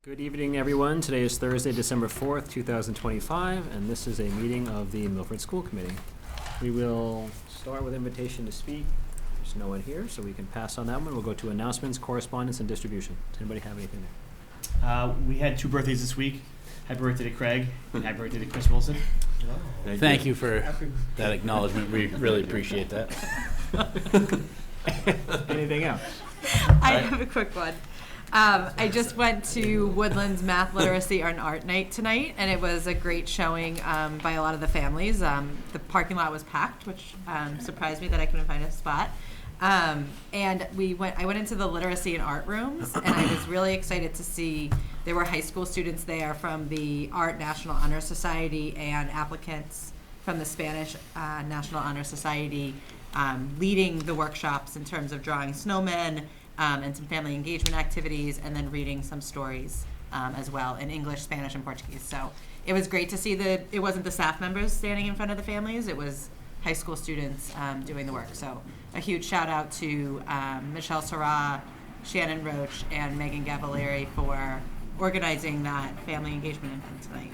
Good evening, everyone. Today is Thursday, December 4th, 2025, and this is a meeting of the Milford School Committee. We will start with invitation to speak. There's no one here, so we can pass on that one. We'll go to announcements, correspondence, and distribution. Does anybody have anything there? We had 2 birthdays this week. Happy birthday to Craig and happy birthday to Chris Wilson. Thank you for that acknowledgement. We really appreciate that. Anything else? I have a quick one. I just went to Woodlands Math Literacy and Art Night tonight, and it was a great showing by a lot of the families. The parking lot was packed, which surprised me that I couldn't find a spot. And I went into the literacy and art rooms, and I was really excited to see there were high school students there from the Art National Honor Society and applicants from the Spanish National Honor Society leading the workshops in terms of drawing snowmen and some family engagement activities, and then reading some stories as well in English, Spanish, and Portuguese. So it was great to see it wasn't the staff members standing in front of the families, it was high school students doing the work. So a huge shout out to Michelle Sarah, Shannon Roach, and Megan Gavalleri for organizing that family engagement event tonight.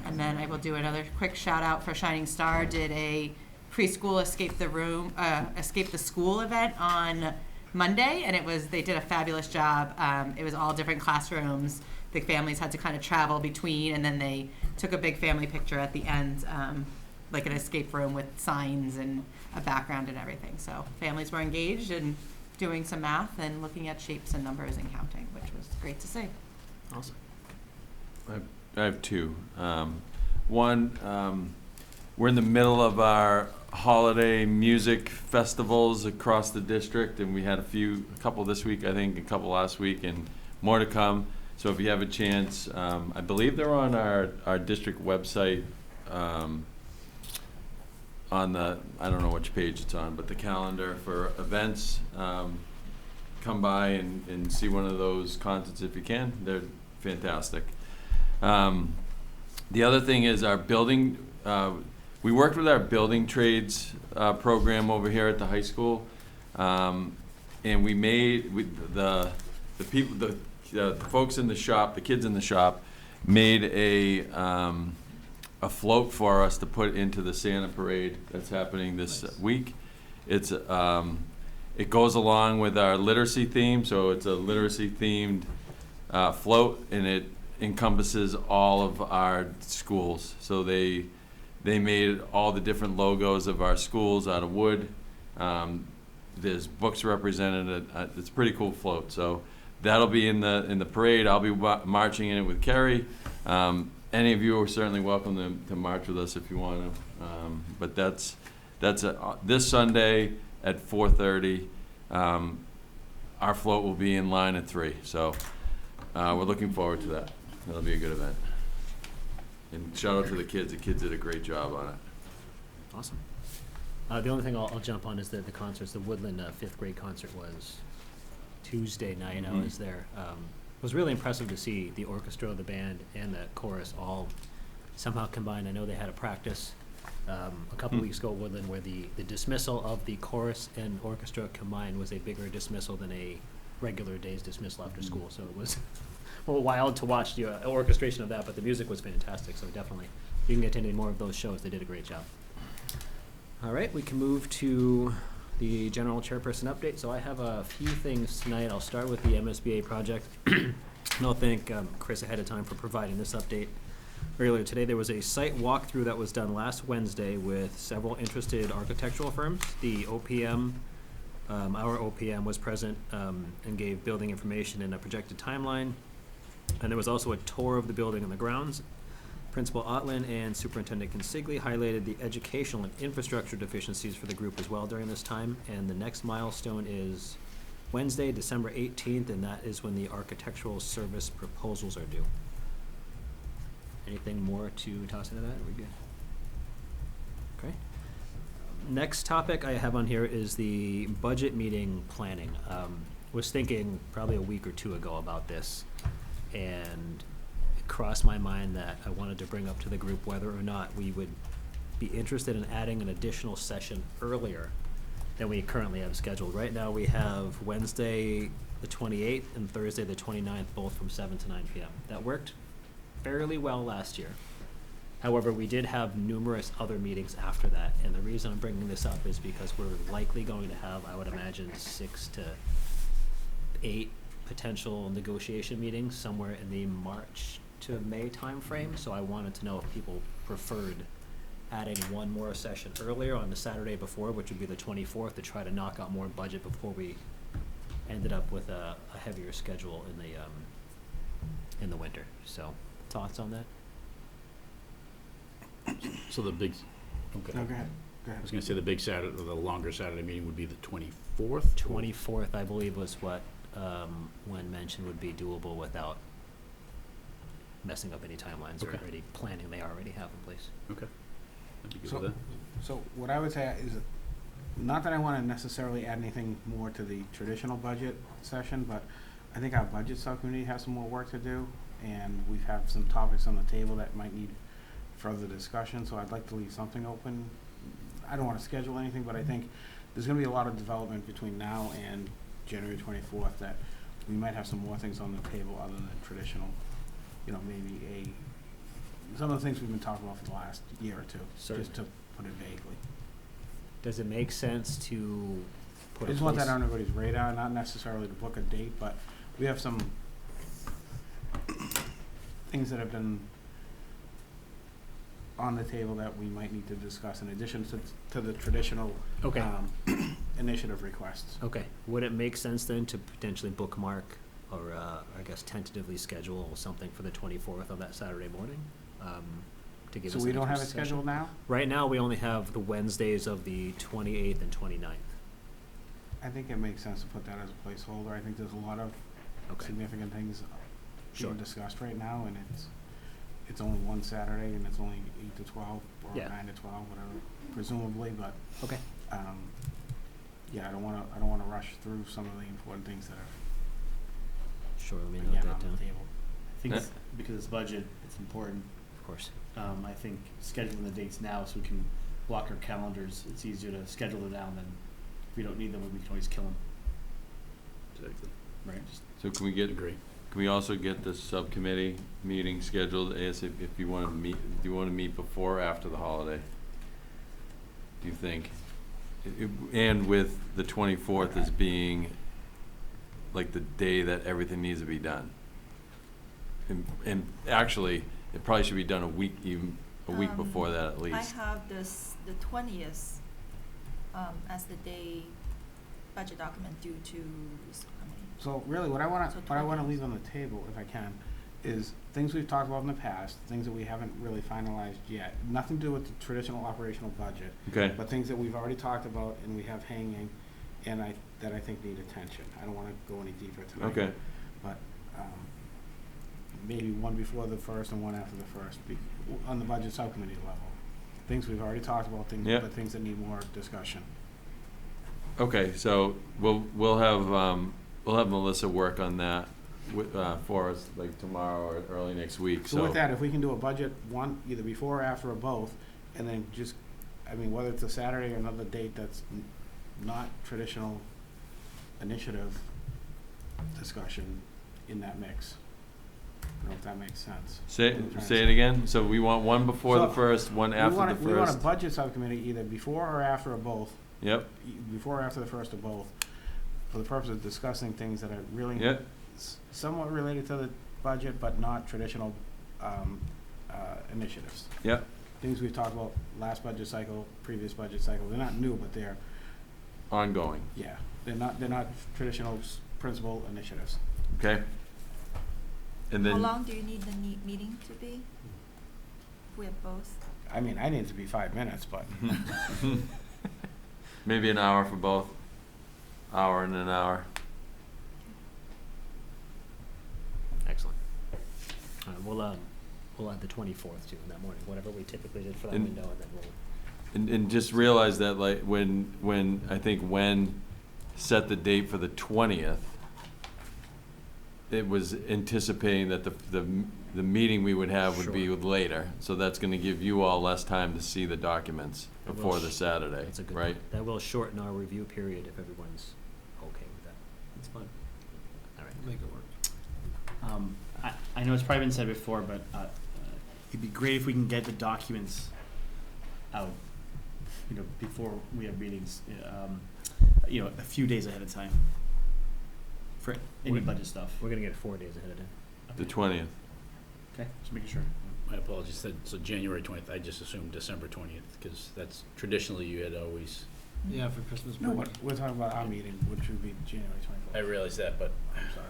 And then I will do another quick shout out for Shining Star, did a preschool Escape the School event on Monday, and they did a fabulous job. It was all different classrooms. The families had to kind of travel between, and then they took a big family picture at the end, like an escape room with signs and a background and everything. So families were engaged in doing some math and looking at shapes and numbers and counting, which was great to see. Awesome. I have 2. One, we're in the middle of our holiday music festivals across the district, and we had a couple this week, I think, a couple last week, and more to come. So if you have a chance, I believe they're on our district website, on the, I don't know which page it's on, but the calendar for events. Come by and see one of those concerts if you can. They're fantastic. The other thing is our building, we worked with our building trades program over here at the high school, and we made the folks in the shop, the kids in the shop, made a float for us to put into the Santa parade that's happening this week. It's it goes along with our literacy theme, so it's a literacy themed float, and it encompasses all of our schools. So they made all the different logos of our schools out of wood. There's books represented. It's a pretty cool float. So that'll be in the parade. I'll be marching in it with Kerry. Any of you are certainly welcome to march with us if you want to. But that's this Sunday at 4:30. Our float will be in line at 3. So we're looking forward to that. That'll be a good event. And shout out to the kids. The kids did a great job on it. Awesome. The only thing I'll jump on is the concerts. The Woodland 5th grade concert was Tuesday night. Mm-hmm. I was there. It was really impressive to see the orchestra, the band, and the chorus all somehow combined. I know they had a practice a couple weeks ago at Woodland where the dismissal of the chorus and orchestra combined was a bigger dismissal than a regular day's dismissal after school. So it was wild to watch the orchestration of that, but the music was fantastic. So definitely, if you can get into any more of those shows, they did a great job. All right, we can move to the general chairperson update. So I have a few things tonight. I'll start with the MSBA project. I'll thank Chris ahead of time for providing this update. Earlier today, there was a site walkthrough that was done last Wednesday with several interested architectural firms. The OPM, our OPM was present and gave building information and a projected timeline. And there was also a tour of the building and the grounds. Principal Otlin and Superintendent Consigli highlighted the educational and infrastructure deficiencies for the group as well during this time. And the next milestone is Wednesday, December 18th, and that is when the architectural service proposals are due. Anything more to toss into that? Are we good? Okay. Next topic I have on here is the budget meeting planning. Was thinking probably a week or 2 ago about this, and it crossed my mind that I wanted to bring up to the group whether or not we would be interested in adding an additional session earlier than we currently have scheduled. Right now, we have Wednesday, the 28th, and Thursday, the 29th, both from 7 to 9 p.m. That worked fairly well last year. However, we did have numerous other meetings after that, and the reason I'm bringing this up is because we're likely going to have, I would imagine, 6 to 8 potential negotiation meetings somewhere in the March to May timeframe. So I wanted to know if people preferred adding one more session earlier on the Saturday before, which would be the 24th, to try to knock out more budget before we ended up with a heavier schedule in the winter. So, thoughts on that? So the big, okay. No, go ahead. I was gonna say the big Saturday, or the longer Saturday meeting would be the 24th? 24th, I believe, was what when mentioned would be doable without messing up any timelines or Okay. any planning they already have in place. Okay. I'd be good So, with so what I would say is, not that I want to necessarily add anything more to the traditional budget session, but I think our budget subcommittee has some more work to do, and we've had some topics on the table that might need further discussion, so I'd like to leave something open. I don't want to schedule anything, but I think there's going to be a lot of development between now and January 24th that we might have some more things on the table other than traditional, maybe some of the things we've been talking about for the last year or two, Certainly. just to put it vaguely. Does it make sense to put I a just want that place- on everybody's radar, not necessarily to book a date, but we have some things that have been on the table that we might need to discuss in addition to the traditional Okay. initiative requests. Okay. Would it make sense then to potentially bookmark or, I guess, tentatively schedule something for the 24th on that Saturday morning? To give So us we an don't have it extra session? scheduled now? Right now, we only have the Wednesdays of the 28th and 29th. I think it makes sense to put that as a placeholder. I think there's a lot of Okay. significant things Sure. being discussed right now, and it's only one Saturday, and it's only 8 to 12, or Yeah. 9 to 12, whatever, presumably, but Okay. yeah, I don't wanna rush through some of the important things that are, Sure, let me note again, that on down. the table. I think it's, because it's budget, it's important. Of course. I think scheduling the dates now so we can block our calendars, it's easier to schedule them now than if we don't need them, we can always kill them, Exactly. right? Just So can we get, Agree. can we also get the subcommittee meeting scheduled ASAP if you want to meet, do you want to meet before or after the holiday? Do you think? And with the 24th as being like the day that everything needs to be done. And actually, it probably should be done a week before that at I least. have the 20th as the day budget document due to subcommittee. So really, what I wanna So leave on the table, if I can, is things we've talked about in the past, things that we haven't really finalized yet. Nothing to do with the traditional operational budget, Okay, but things that we've already talked about and we have hanging, and that I think need attention. I don't wanna go any deeper tonight. okay. But, maybe one before the first and one after the first, on the budget subcommittee level. Things we've already talked about, Yeah. but things that need more discussion. Okay, so we'll have Melissa work on that for us, like tomorrow or early next week, So with that, if we can do a budget one, either before or after or both, and then just, whether it's a Saturday or another date that's not traditional initiative discussion in that mix. I don't know if that makes sense. Say it again, so we want one before the So, first, one after the We want a first? budget subcommittee either before or after or both, Yep, before or after the first or both, for the purpose of discussing things that are really yep, somewhat related to the budget, but not traditional initiatives. yep, Things we've talked about last budget cycle, previous budget cycle, they're not new, but they're, ongoing, yeah, they're not traditional principal initiatives. okay? And How then, long do you need the meeting to be? If we have both? I need it to be 5 minutes, but maybe an hour for both, hour and an hour. Excellent. We'll add the 24th too in that morning, whatever we typically did for that And- window, and then we'll. And just realize that like when I think Wen set the date for the 20th, it was anticipating that the meeting we would have would be Sure. later. So that's gonna give you all less time to see the documents It will before the Saturday, That's a good right? point. That will shorten our review period if everyone's okay with that. It's fun. All right. Make it work. I know it's probably been said before, but it'd be great if we can get the documents out, before we have meetings, a few days ahead of time for any budget stuff. We're gonna get it 4 days ahead of time. The 20th. Okay, just making sure. My apologies, so January 20th, I just assumed December 20th, because that's traditionally you had always, Yeah, for Christmas break. No, but we're talking about our meeting, which would be January I 24th. realize that, but I'm sorry.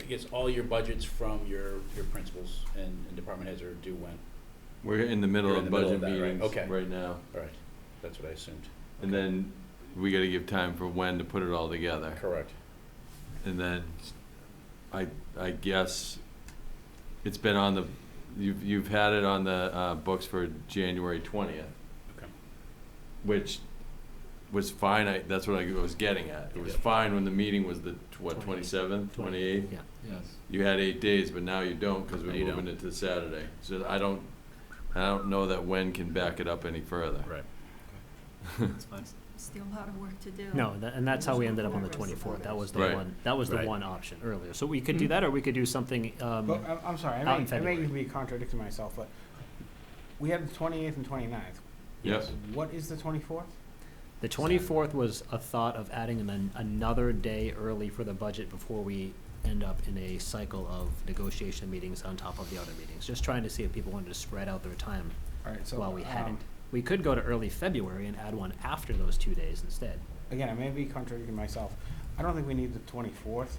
I guess all your budgets from your principals and department heads are due when? We're in the middle You're of in the middle budget of that, right? meetings Okay. right now. All right, that's what I assumed. And then we gotta give time for when to put it all together. Correct. And then I guess it's been on the, you've had it on the books for January 20th, Okay. which was fine. That's what I was getting at. It was fine when the meeting was the, 27th, 28th? Yeah. Yes. You had 8 days, but now you don't because Now we're you moving don't. it to Saturday. So I don't know that when can back it up any further. Right. That's fine. Still a lot of work to do. No, and that's how we ended up on the Progress. 24th. That was the Right. one, that was the Right. one option earlier. So we could do that, or we could do something, But I'm sorry, out in I may February. even be contradicting myself, but we had the 28th and 29th. Yep. What is the 24th? the 24th was a thought of adding another day early for the budget before we end up in a cycle of negotiation meetings on top of the other meetings. Just trying to see if people wanted to spread out their time All right, so. while we hadn't. We could go to early February and add one after those 2 days instead. Again, I may be contradicting myself. I don't think we need the 24th.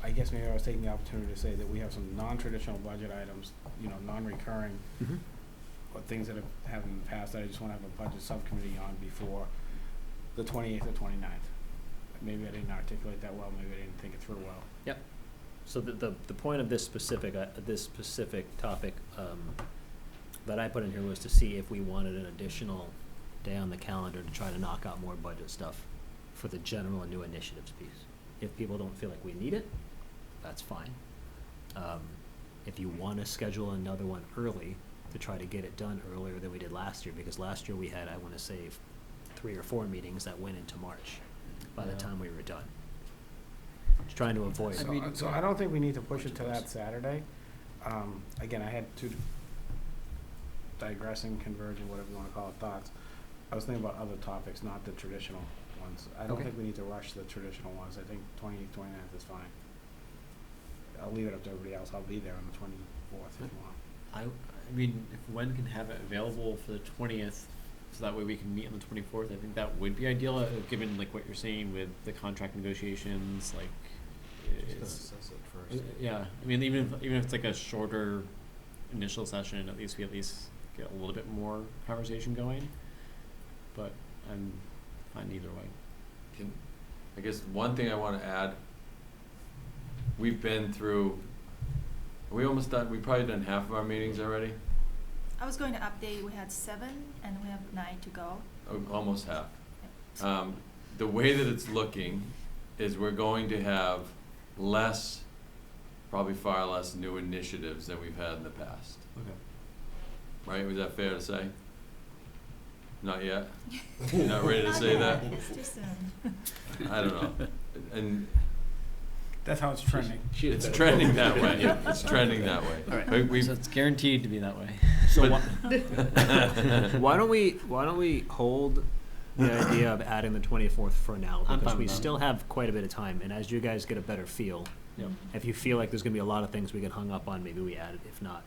I guess maybe I was taking the opportunity to say that we have some non-traditional budget items, non-recurring, or things that have happened in the past that I just want to have a budget subcommittee on before the 28th or 29th. Maybe I didn't articulate that well, maybe I didn't think it through well. So the point of this specific topic that I put in here was to see if we wanted an additional day on the calendar to try to knock out more budget stuff for the general and new initiatives piece. If people don't feel like we need it, that's fine. If you want to schedule another one early to try to get it done earlier than we did last year, because last year we had, I want to say, 3 or 4 meetings that went into March by the Yeah. time we were done. Just trying to avoid. So I don't think we need to push it to that Saturday. Again, I had two digressing, converging, whatever you wanna call it, thoughts. I was thinking about other topics, not the traditional ones. I don't Okay. think we need to rush the traditional ones. I think 28th, 29th is fine. I'll leave it up to everybody else. I'll be there on the 24th if you want. I mean, if Wen can have it available for the 20th, so that way we can meet on the 24th, I think that would be ideal, given like what you're saying with the contract negotiations, like, it's, yeah, I mean, even if it's like a shorter initial session, at least we get a little bit more conversation going, but I'm fine either way. I guess one thing I want to add, we've been through, are we almost done? We've probably done half of our meetings already? I was going to update, we had 7 and we have 9 to go. Almost half. The way that it's looking is we're going to have probably far less new initiatives than we've had in the past. Okay. Right? Was that fair to say? Not yet? You're not ready to say that? It's too soon. I don't know. And That's how it's trending. it's trending that way. It's trending that way. All right. But So it's guaranteed to be that way. So But- why don't we hold the idea of adding the 24th for now, I'm because fine we with that. still have quite a bit of time, and as you guys get a better feel, Yep. if you feel like there's gonna be a lot of things we get hung up on, maybe we add it. If not,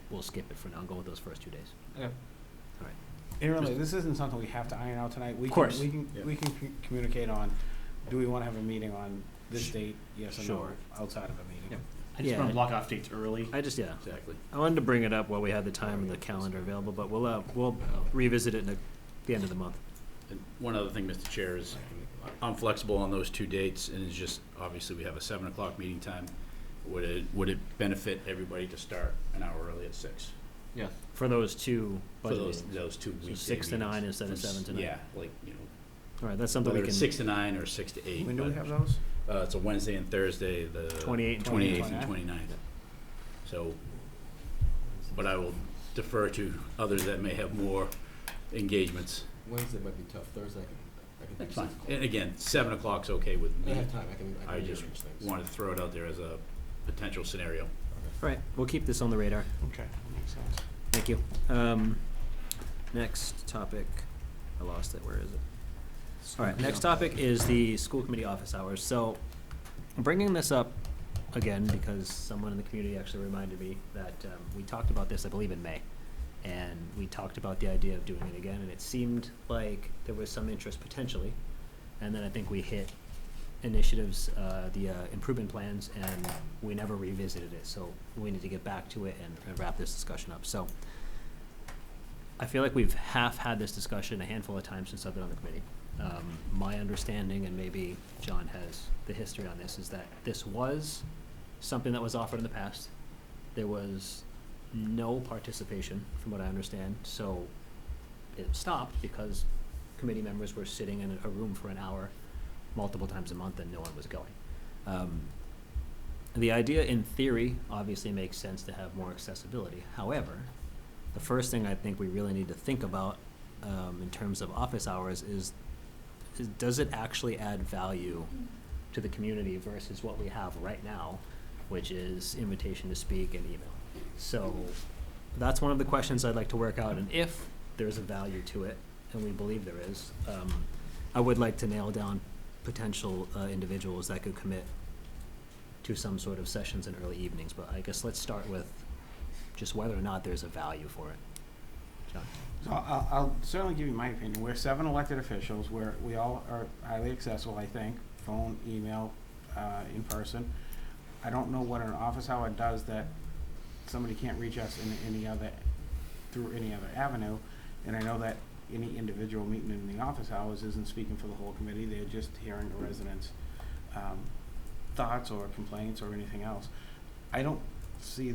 we'll skip it for now and go with those first 2 days. Okay. All right. And really, this isn't something we have to iron out tonight. Of course. We can communicate on, do we wanna have a meeting on this date, yes or no, Sure. outside of a meeting? Yep. I just Yeah. want to block off dates early. I just, yeah. Exactly. I wanted to bring it up while we had the time and the calendar available, but we'll revisit it at the end of the month. And one other thing, Mr. Chair, is I'm flexible on those 2 dates, and it's just, obviously, we have a 7 o'clock meeting time. Would it benefit everybody to start an hour early at 6? Yeah. For those 2 For budget those, meetings. those 2 weekday 6 to 9 meetings. instead of 7 to 9. Yeah, like, All right, that's something whether we it's can, 6 to 9 or 6 to 8. When do we but, have those? It's a Wednesday and Thursday, the 28th and 28th and 29th. 29th. So, but I will defer to others that may have more engagements. Wednesday might be tough. Thursday, I can That's do fine. 6 o'clock. And again, 7 o'clock's okay with I me. have time. I can I just rearrange things. wanted to throw it out there as a potential scenario. Right, we'll keep this on the radar. Okay, makes sense. Thank you. Next topic, I lost it, where is it? All right, next topic is the school committee office hours. So, I'm bringing this up again because someone in the community actually reminded me that we talked about this, I believe, in May. And we talked about the idea of doing it again, and it seemed like there was some interest potentially. And then I think we hit initiatives, the improvement plans, and we never revisited it. So we need to get back to it and wrap this discussion up. So I feel like we've half had this discussion a handful of times since I've been on the committee. My understanding, and maybe John has the history on this, is that this was something that was offered in the past. There was no participation, from what I understand, so it stopped because committee members were sitting in a room for an hour multiple times a month and no one was going. The idea, in theory, obviously makes sense to have more accessibility. However, the first thing I think we really need to think about in terms of office hours is does it actually add value to the community versus what we have right now, which is invitation to speak and email. So that's one of the questions I'd like to work out, and if there's a value to it, and we believe there is, I would like to nail down potential individuals that could commit to some sort of sessions in early evenings, but I guess let's start with just whether or not there's a value for it. John? So I'll certainly give you my opinion. We're 7 elected officials. We all are highly accessible, I think, phone, email, in person. I don't know what an office hour does that somebody can't reach us through any other avenue. And I know that any individual meeting in the office hours isn't speaking for the whole committee. They're just hearing the residents' thoughts or complaints or anything else. I don't see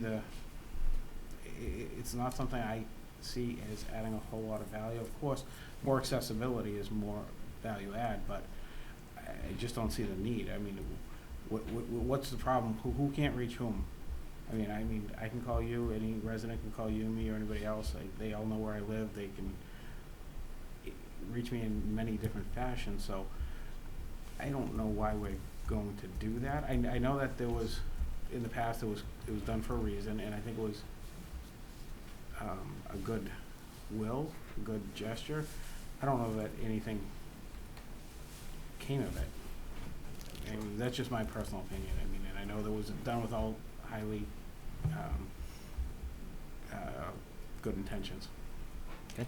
it's not something I see as adding a whole lot of value. Of course, more accessibility is more value add, but I just don't see the need. I mean, what's the problem? Who can't reach whom? I mean, I can call you, any resident can call you, me, or anybody else. They all know where I live. They can reach me in many different fashions, so I don't know why we're going to do that. I know that there was, in the past, it was done for a reason, and I think it was a good gesture. I don't know that anything came of it. I mean, that's just my personal opinion. I mean, and I know that was done with all highly good intentions. Okay.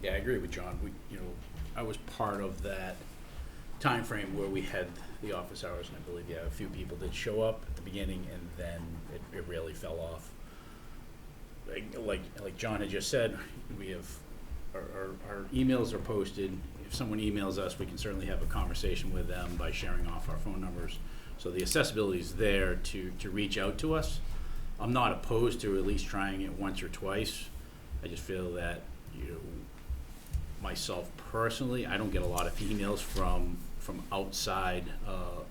Yeah, I agree with John. I was part of that time frame where we had the office hours, and I believe, a few people did show up at the beginning, and then it really fell off. Like John had just said, we have, our emails are posted. If someone emails us, we can certainly have a conversation with them by sharing off our phone numbers. So the accessibility is there to reach out to us. I'm not opposed to at least trying it once or twice. I just feel that, myself personally, I don't get a lot of emails from outside of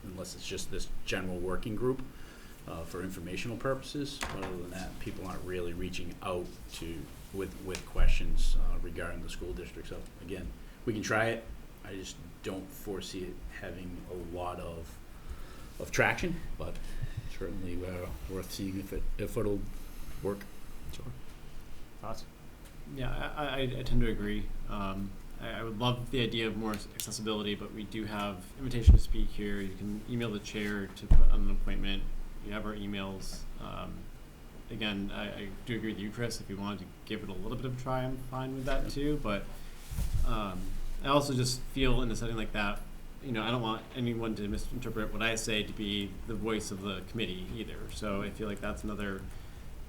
unless it's just this general working group for informational purposes. Other than that, people aren't really reaching out with questions regarding the school district. So again, we can try it. I just don't foresee it having a lot of traction, but certainly worth seeing if it'll work. Sure. Thoughts? Yeah, I tend to agree. I would love the idea of more accessibility, but we do have invitation to speak here. You can email the chair to put on an appointment. You have our emails. Again, I do agree with you, Chris. If you wanted to give it a little bit of a try, I'm fine with that too. But I also just feel in a setting like that, I don't want anyone to misinterpret what I say to be the voice of the committee either. So I feel like that's another,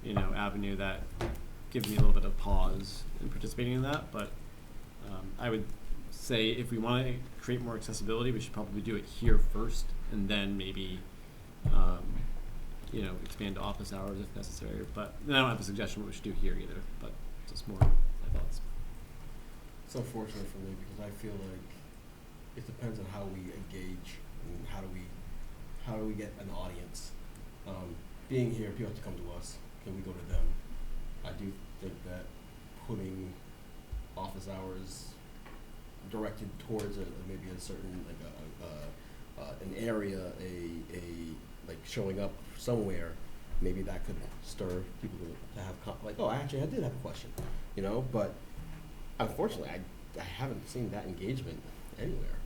avenue that gives me a little bit of pause in participating in that. But I would say if we want to create more accessibility, we should probably do it here first, and then maybe, expand to office hours if necessary. But then I don't have a suggestion what we should do here either. But just more my thoughts. It's unfortunate for me because I feel like it depends on how we engage and how do we get an audience. Being here, people have to come to us. Can we go to them? I do think that putting office hours directed towards maybe a certain an area, like showing up somewhere, maybe that could stir people to have like, oh, actually, I did have a question, you know. But unfortunately, I haven't seen that engagement anywhere,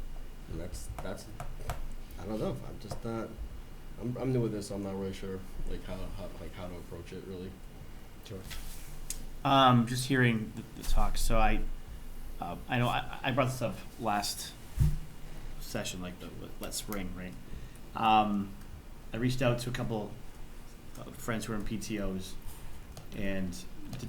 and that's I don't know. I'm just not. I'm new with this, so I'm not really sure like how to approach it really. Sure. Just hearing the talk. So I know I brought this up last session, like the Let's Ring, right? I reached out to a couple of friends who are in PTOs, and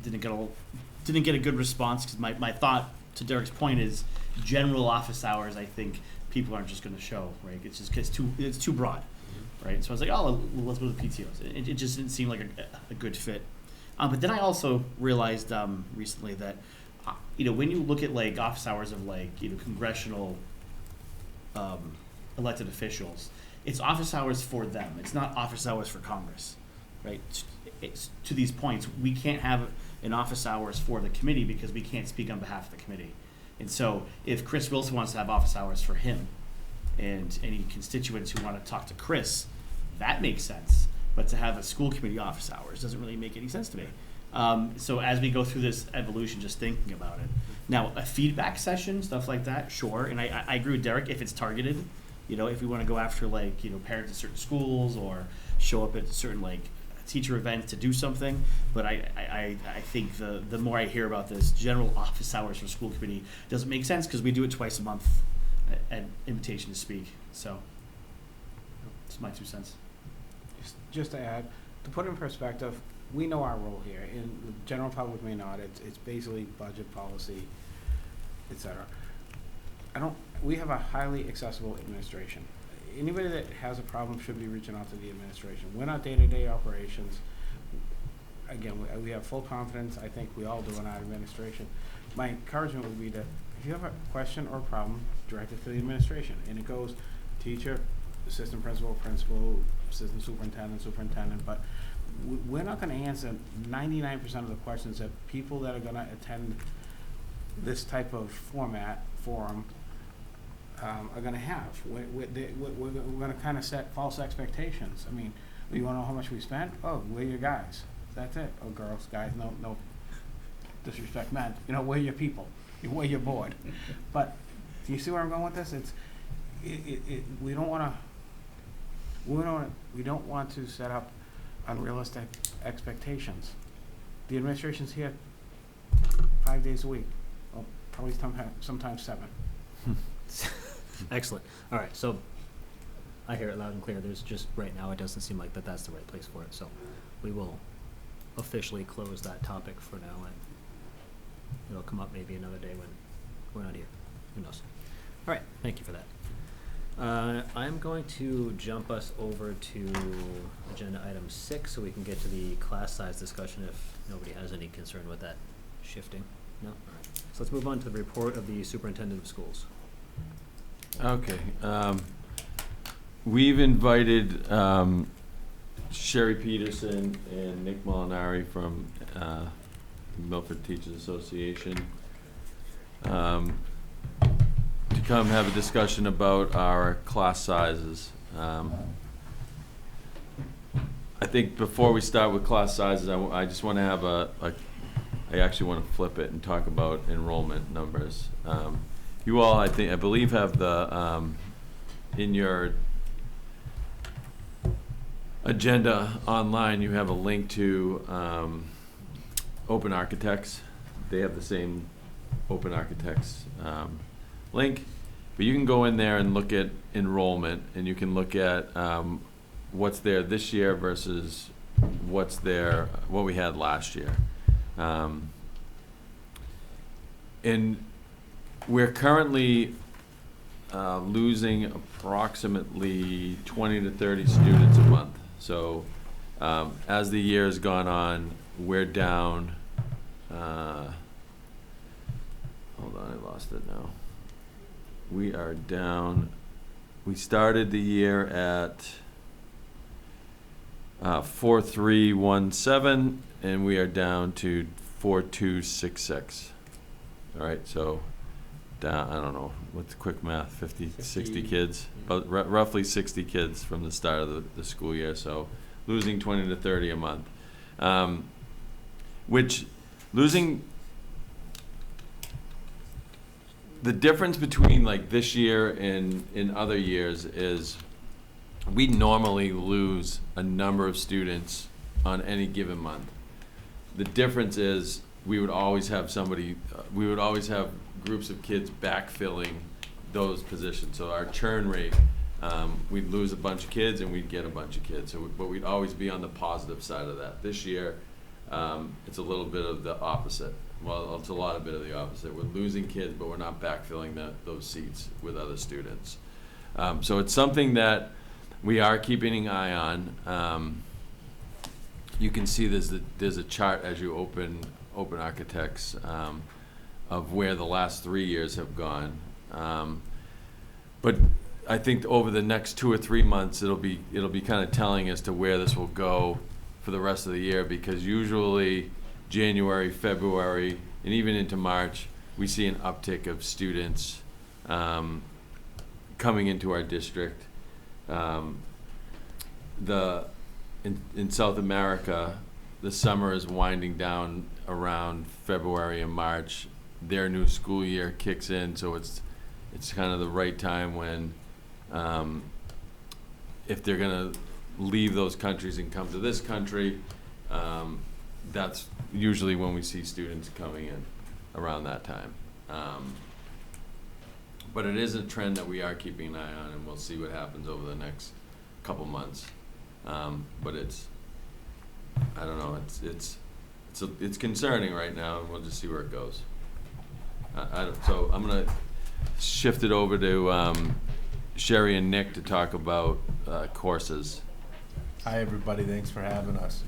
didn't get a good response because my thought, to Derek's point, is general office hours. I think people aren't just going to show, right? It's too broad, right? So I was like, oh, let's go to the PTOs. It just didn't seem like a good fit. But then I also realized recently that when you look at like office hours of like congressional elected officials, it's office hours for them. It's not office hours for Congress, right? It's, to these points, we can't have an office hours for the committee because we can't speak on behalf of the committee. And so if Chris Wilson wants to have office hours for him and any constituents who want to talk to Chris, that makes sense. But to have a school committee office hours doesn't really make any sense to me. So as we go through this evolution, just thinking about it. Now, a feedback session, stuff like that, sure. And I agree with Derek if it's targeted. If we want to go after like, parents at certain schools or show up at certain like teacher events to do something. But I think the more I hear about this, general office hours for school committee doesn't make sense because we do it twice a month at invitation to speak. So that's my 2 cents. Just to add, to put in perspective, we know our role here, and the general public may not. It's basically budget policy, etc. We have a highly accessible administration. Anybody that has a problem should be reaching out to the administration. We're not day-to-day operations. Again, we have full confidence. I think we all do in our administration. My encouragement would be that if you have a question or problem, direct it to the administration, and it goes teacher, assistant principal, assistant superintendent, but we're not going to answer 99% of the questions that people that are going to attend this type of forum are going to have. We're going to kind of set false expectations. I mean, you want to know how much we spent? Oh, we're your guys. That's it. Oh, girls, guys, no disrespect meant. We're your people. We're your board. But do you see where I'm going with this? We don't want to set up unrealistic expectations. The administration's here 5 days a week, probably sometimes 7. Excellent. All right, so I hear it loud and clear. There's just right now it doesn't seem like that's the right place for it. So we will officially close that topic for now, and it'll come up maybe another day when we're not here. Who knows? All right, thank you for that. I'm going to jump us over to agenda item 6 so we can get to the class size discussion if nobody has any concern with that shifting. No? All right. So let's move on to the report of the superintendent of schools. Okay. We've invited Sherry Peterson and Nick Molinari from Milford Teachers Association to come have a discussion about our class sizes. I think before we start with class sizes, I just want to have I actually want to flip it and talk about enrollment numbers. You all, I believe, have the in your agenda online. You have a link to Open Architects. They have the same Open Architects link, but you can go in there and look at enrollment, and you can look at what's there this year versus what we had last year. And we're currently losing approximately 20 to 30 students a month. So as the year has gone on, we're down. Hold on, I lost it now. we are down, we started the year at 4317, and we are down to 4266. All right, so down, I don't know, what's quick math, 50, 60 kids, but roughly 60 kids from the start of the school year, so losing 20 to 30 a month. Which, losing, the difference between like this year and in other years is we normally lose a number of students on any given month. The difference is we would always have somebody, we would always have groups of kids backfilling those positions. So our churn rate, we'd lose a bunch of kids and we'd get a bunch of kids. So, but we'd always be on the positive side of that. This year, it's a little bit of the opposite. Well, it's a lot of bit of the opposite. We're losing kids, but we're not backfilling those seats with other students. So it's something that we are keeping an eye on. You can see there's a chart as you open Architects of where the last 3 years have gone. But I think over the next 2 or 3 months, it'll be kind of telling as to where this will go for the rest of the year, because usually January, February, and even into March, we see an uptick of students coming into our district. In South America, the summer is winding down around February and March. Their new school year kicks in, so it's kind of the right time when, if they're gonna leave those countries and come to this country, that's usually when we see students coming in around that time. But it is a trend that we are keeping an eye on, and we'll see what happens over the next couple months. But I don't know, it's concerning right now, and we'll just see where it goes. So I'm gonna shift it over to Sherry and Nick to talk about courses. Hi, everybody. Thanks for having us.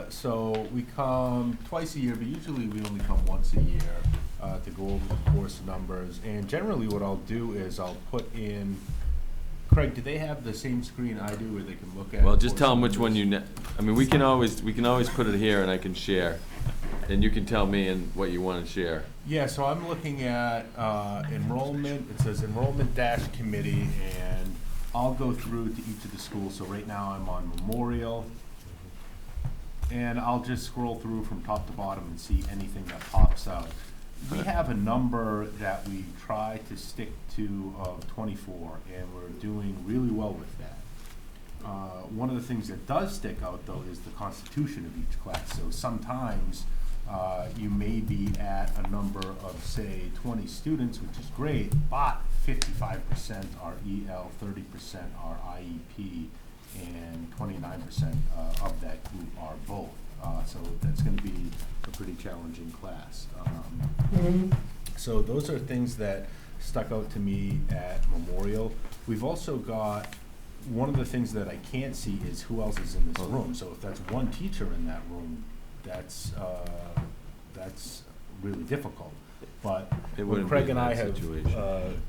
So we come twice a year, but usually we only come once a year to go over the course numbers. And generally what I'll do is I'll put in, Craig, do they have the same screen I do where they can look at? Well, just tell them which one I mean, we can always put it here and I can share. And you can tell me what you want to share. Yeah, so I'm looking at enrollment. It says enrollment dash committee, and I'll go through to each of the schools. So right now I'm on Memorial, and I'll just scroll through from top to bottom and see anything that pops out. We have a number that we try to stick to of 24, and we're doing really well with that. One of the things that does stick out, though, is the constitution of each class. So sometimes you may be at a number of, say, 20 students, which is great, but 55% are EL, 30% are IEP, and 29% of that group are both. So that's going to be a pretty challenging class. So those are things that stuck out to me at Memorial. We've also got, one of the things that I can't see is who else is in this room. So if that's one teacher in that room, that's really difficult. But when Craig and I have,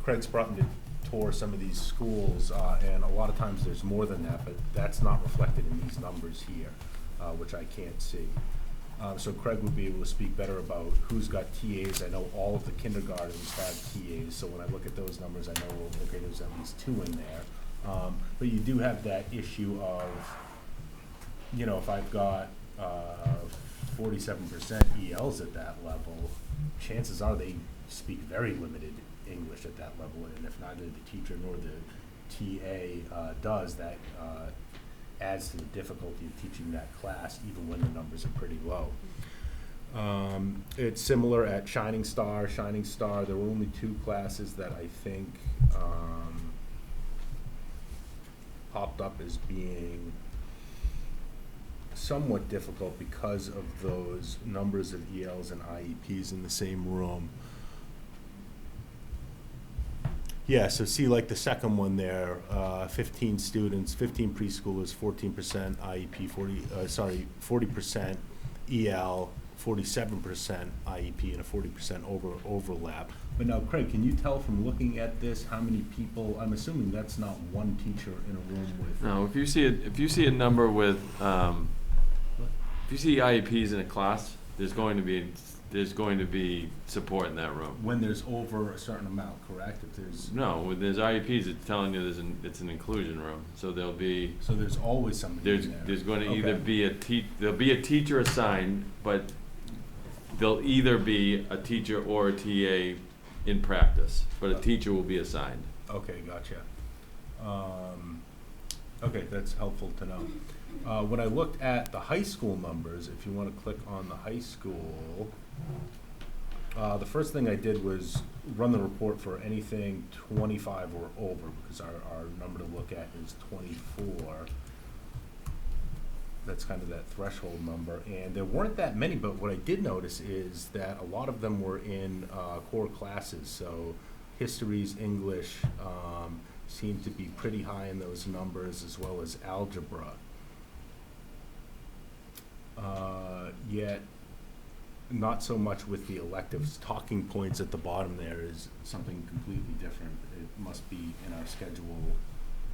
Craig's brought me to tour some of these schools, and a lot of times there's more than that, but that's not reflected in these numbers here, which I can't see. So Craig would be able to speak better about who's got TAs. I know all of the kindergartens have TAs, so when I look at those numbers, I know, okay, there's at least 2 in there. But you do have that issue of, you know, if I've got 47% ELs at that level, chances are they speak very limited English at that level, and if neither the teacher nor the TA does, that adds to the difficulty of teaching that class, even when the numbers are pretty low. It's similar at Shining Star. Shining Star, there were only 2 classes that I think popped up as being somewhat difficult because of those numbers of ELs and IEPs in the same room. Yeah, so see, like the second one there, 15 students, 15 preschoolers, 14% IEP, 40% EL, 47% IEP and a 40% overlap. But now, Craig, can you tell from looking at this how many people? I'm assuming that's not one teacher in a room with. No, if you see a number with, if you see IEPs in a class, there's going to be support in that room. When there's over a certain amount, correct? If there's No, when there's IEPs, it's telling you it's an inclusion room, so there'll be, so there's always somebody in there. there's going to either Okay. there'll be a teacher assigned, but there'll either be a teacher or a TA in practice, but a teacher will be assigned. Okay, gotcha. Okay, that's helpful to know. When I looked at the high school numbers, if you want to click on the high school, the first thing I did was run the report for anything 25 or over, because our number to look at is 24. That's kind of that threshold number, and there weren't that many, but what I did notice is that a lot of them were in core classes, so histories, English, seem to be pretty high in those numbers, as well as algebra. Yet, not so much with the electives. Talking points at the bottom there is something completely different. It must be in our schedule.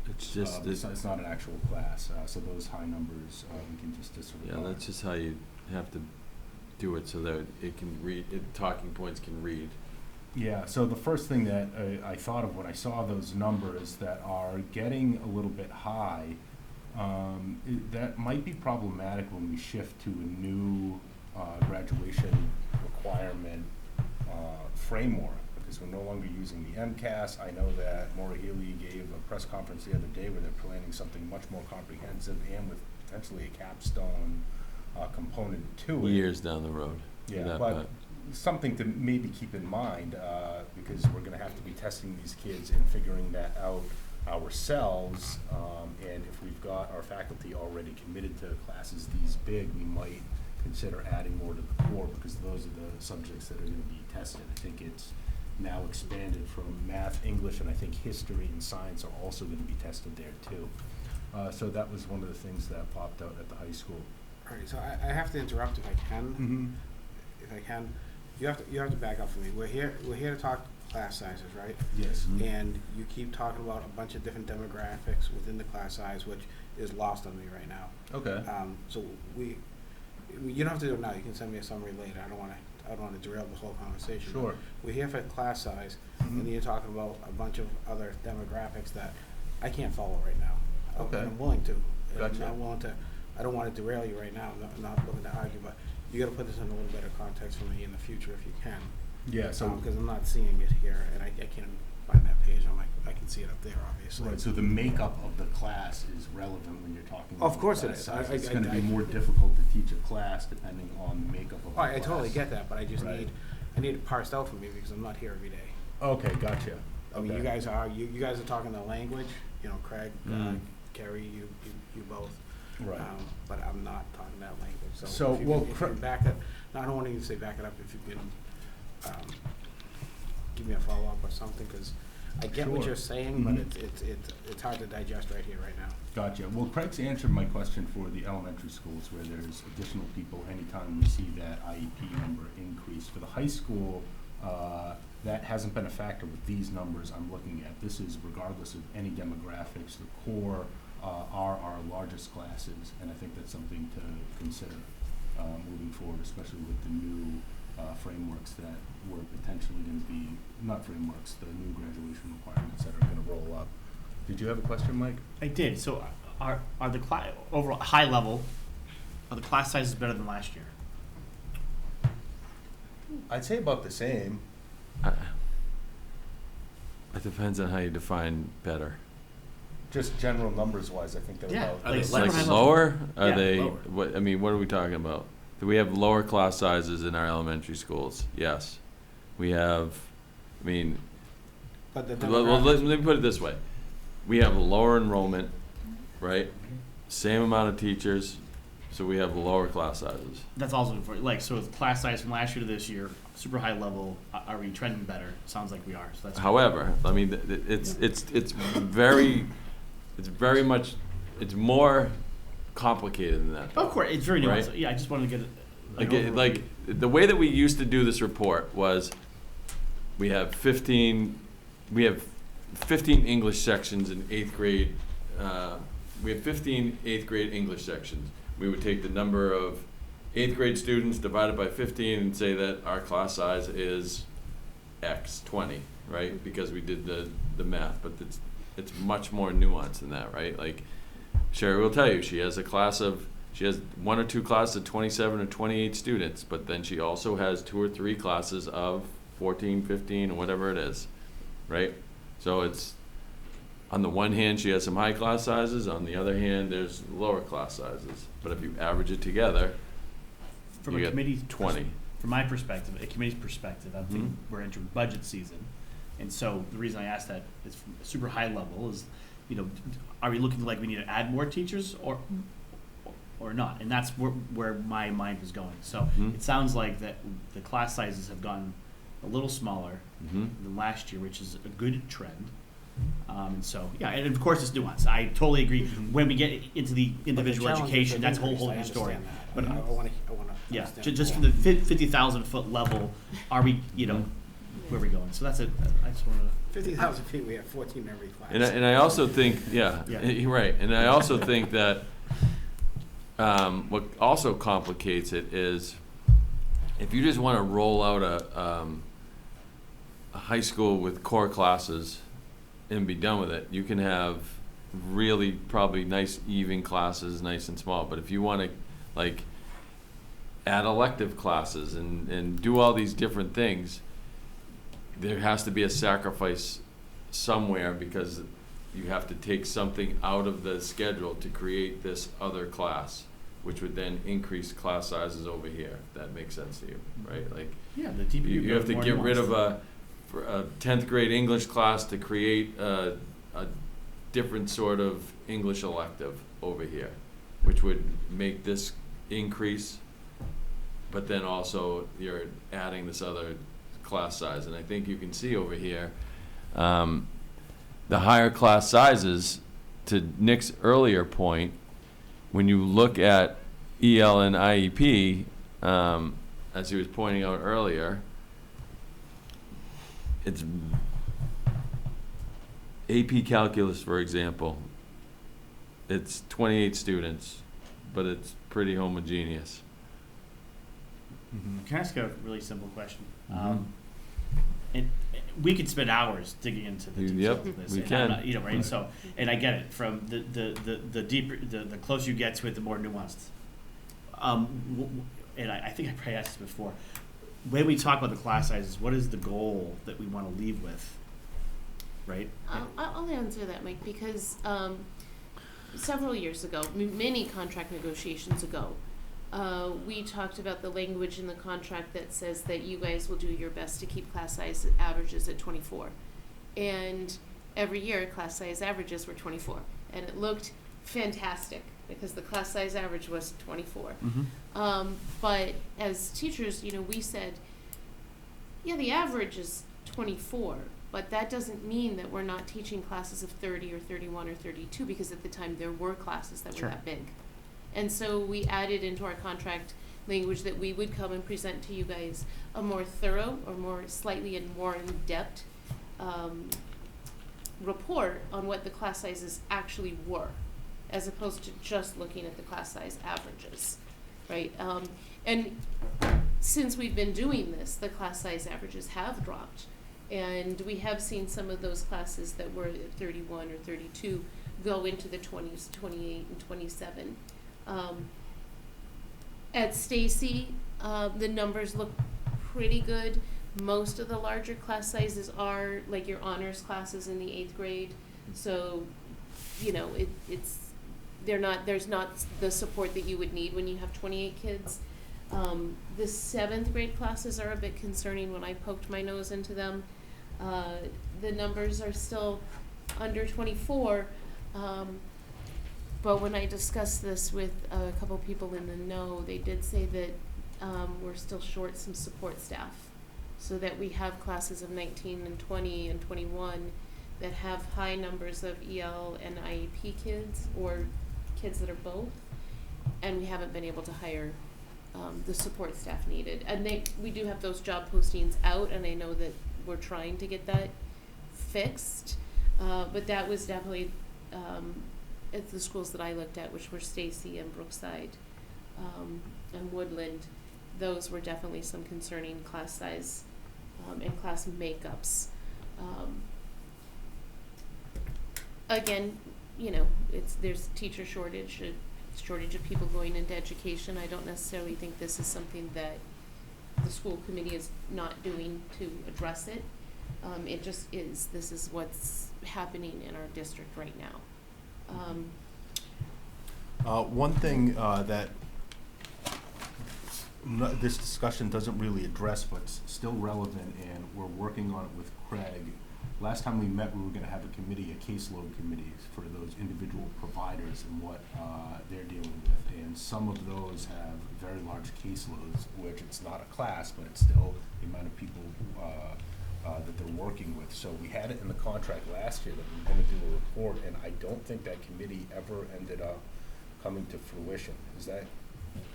It's just, It's not an actual class, so those high numbers, we can just disregard. yeah, that's just how you have to do it, so that it can read, talking points can read. Yeah, so the first thing that I thought of when I saw those numbers that are getting a little bit high, that might be problematic when we shift to a new graduation requirement framework, because we're no longer using the MCAS. I know that Maura Healy gave a press conference the other day where they're planning something much more comprehensive and with potentially a capstone component to it. Years down the road. for Yeah, that but part. something to maybe keep in mind, because we're gonna have to be testing these kids and figuring that out ourselves. And if we've got our faculty already committed to classes these big, we might consider adding more to the core, because those are the subjects that are gonna be tested. I think it's now expanded from math, English, and I think history and science are also gonna be tested there too. So that was one of the things that popped out at the high school. All right, so I have to interrupt if I can. Mm-hmm. If I can, you have to back up for me. We're here to talk class sizes, right? Yes. And you keep talking about a bunch of different demographics within the class size, which is lost on me right now. Okay. So you don't have to do it now. You can send me a summary later. I don't want to derail the whole conversation. Sure. We're here for class size, Mhm. and you're talking about a bunch of other demographics that I can't follow right now. Okay. I'm willing to. Gotcha. I'm not willing to. I don't want to derail you right now. I'm not looking to argue, but you got to put this in a little better context for me in the future if you can. Yeah, so, Because I'm not seeing it here, and I can't find that page. I can see it up there, obviously. right, so the makeup of the class is relevant when you're talking about Of course it class is. size. I- It's I- gonna be I- more difficult to teach a class depending on the makeup of the Oh, class. I totally get that, but I just Right. I need it parsed out for me because I'm not here every day. Okay, gotcha. I mean, Okay. you guys are talking the language, Craig, Kerry, you both. Right. But I'm not talking that language, so. So, if you well, can- if you can back it, no, I don't want to even say back it up, if you can, give me a follow-up or something, because I get what Sure. you're saying, but Mhm. it's hard to digest right here, right now. Gotcha. Well, Craig's answered my question for the elementary schools where there's additional people anytime we see that IEP number increase. For the high school, that hasn't been a factor with these numbers I'm looking at. This is regardless of any demographics. The core are our largest classes, and I think that's something to consider moving forward, especially with the new frameworks that were potentially going to be, not frameworks, the new graduation requirements that are going to roll up. Did you have a question, Mike? I did. So are the overall high level, are the class sizes better than last year? I'd say about the same. It depends on how you define better. Just general numbers wise, I think they're Yeah, about. like Like super high level. lower? Are Yeah, they, lower. what are we talking about? Do we have lower class sizes in our elementary schools? Yes. We have, But the let demographics, me put it this way. We have lower enrollment, right? Same amount of teachers, so we have lower class sizes. That's also for like so with class size from last year to this year, super high level. Are we trending better? Sounds like we are. So that's However, it's very much, it's more complicated than that. Of course, it's very Right. nuanced. Yeah, I just wanted to get Like the way that we used to do this report was, we have 15 English sections in 8th grade. We have 15 8th grade English sections. We would take the number of 8th grade students divided by 15 and say that our class size is X, 20, right? Because we did the math, but it's much more nuanced than that, right? Like Sherry will tell you, she has 1 or 2 classes of 27 or 28 students, but then she also has 2 or 3 classes of 14, 15, or whatever it is, right? So it's, on the one hand, she has some high class sizes, on the other hand, there's lower class sizes. But if you average it together, From you a get committee 20. From my perspective, a committee's perspective, I think Mhm. we're entering budget season. And so the reason I asked that is from a super high level is, are we looking like we need to add more teachers or not? And that's where my mind was going. So Mhm. it sounds like that the class sizes have gone a little smaller Mhm. than last year, which is a good trend. And so, yeah, and of course it's nuanced. I totally agree. When we get into the individual education, that's a whole new story. But I wanna Yeah, understand just more. from the 50,000 foot level, are we, where are we going? So that's it. I just wanted to. 50,000 feet, we have 14 in every class. And I also think, yeah, Yeah. you're right. And I also think that what also complicates it is, if you just want to roll out a high school with core classes and be done with it, you can have really probably nice even classes, nice and small. But if you want to like add elective classes and do all these different things, there has to be a sacrifice somewhere, because you have to take something out of the schedule to create this other class, which would then increase class sizes over here. If that makes sense to you, right? Like, Yeah, the deeper you have to more get rid nuanced. of a 10th grade English class to create a different sort of English elective over here, which would make this increase, but then also you're adding this other class size. And I think you can see over here, the higher class sizes, to Nick's earlier point, when you look at EL and IEP, as he was pointing out earlier, it's AP Calculus, for example. It's 28 students, but it's pretty homogeneous. Can I ask a really simple question? Mhm. And we could spend hours digging into the details Yep, of this. we and can. I'm not- right? So, and I get it. From the deeper, the closer you get to it, the more nuanced. And I think I probably asked this before. When we talk about the class sizes, what is the goal that we want to leave with? Right? I'll answer that, Mike, because several years ago, many contract negotiations ago, we talked about the language in the contract that says that you guys will do your best to keep class size averages at 24. And every year, class size averages were 24. And it looked fantastic because the class size average was 24. But as teachers, we said, yeah, the average is 24, but that doesn't mean that we're not teaching classes of 30 or 31 or 32, because at the time there were classes that were that big. And so we added into our contract language that we would come and present to you guys a more thorough or more slightly and more in-depth report on what the class sizes actually were, as opposed to just looking at the class size averages, right? And since we've been doing this, the class size averages have dropped. And we have seen some of those classes that were at 31 or 32 go into the 20s, 28 and 27. At Stacy, the numbers look pretty good. Most of the larger class sizes are like your honors classes in the 8th grade. So, there's not the support that you would need when you have 28 kids. The 7th grade classes are a bit concerning when I poked my nose into them. The numbers are still under 24, but when I discussed this with a couple people in the know, they did say that we're still short some support staff, so that we have classes of 19 and 20 and 21 that have high numbers of EL and IEP kids, or kids that are both, and we haven't been able to hire the support staff needed. And we do have those job postings out, and I know that we're trying to get that fixed. But that was definitely, at the schools that I looked at, which were Stacy and Brookside, and Woodland, those were definitely some concerning class size, and class makeups. Again, you know, there's teacher shortage, a shortage of people going into education. I don't necessarily think this is something that the school committee is not doing to address it. It just is. This is what's happening in our district right now. One thing that this discussion doesn't really address, but it's still relevant, and we're working on it with Craig. Last time we met, we were going to have a committee, a caseload committee for those individual providers and what they're dealing with. And some of those have very large caseloads, which it's not a class, but it's still the amount of people that they're working with. So we had it in the contract last year that we were going to do a report, and I don't think that committee ever ended up coming to fruition. Is that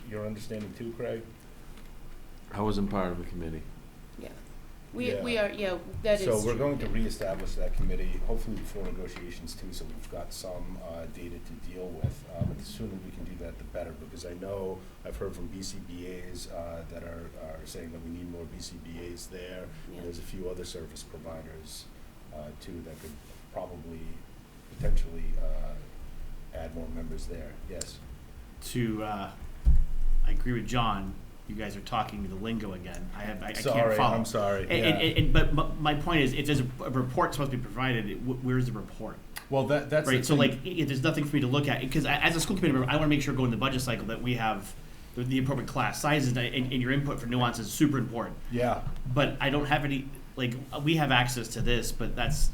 your understanding too, Craig? I wasn't part of the committee. Yeah. We are, that is So we're true, going to yeah. reestablish that committee, hopefully before negotiations too, so we've got some data to deal with. But the sooner we can do that, the better, because I know I've heard from BCBAs that are saying that we need more BCBAs there. Yeah. And there's a few other service providers too that could probably potentially add more members there. Yes. I agree with John. You guys are talking the lingo again. I can't Sorry, follow. I'm sorry. But my point is, if there's a report supposed to be provided, where's the report? Well, that's Right. the So thing. like, there's nothing for me to look at, because as a school committee member, I want to make sure going to the budget cycle that we have the appropriate class sizes, and your input for nuance is super important. Yeah. But I don't have any, like, we have access to this, but that's,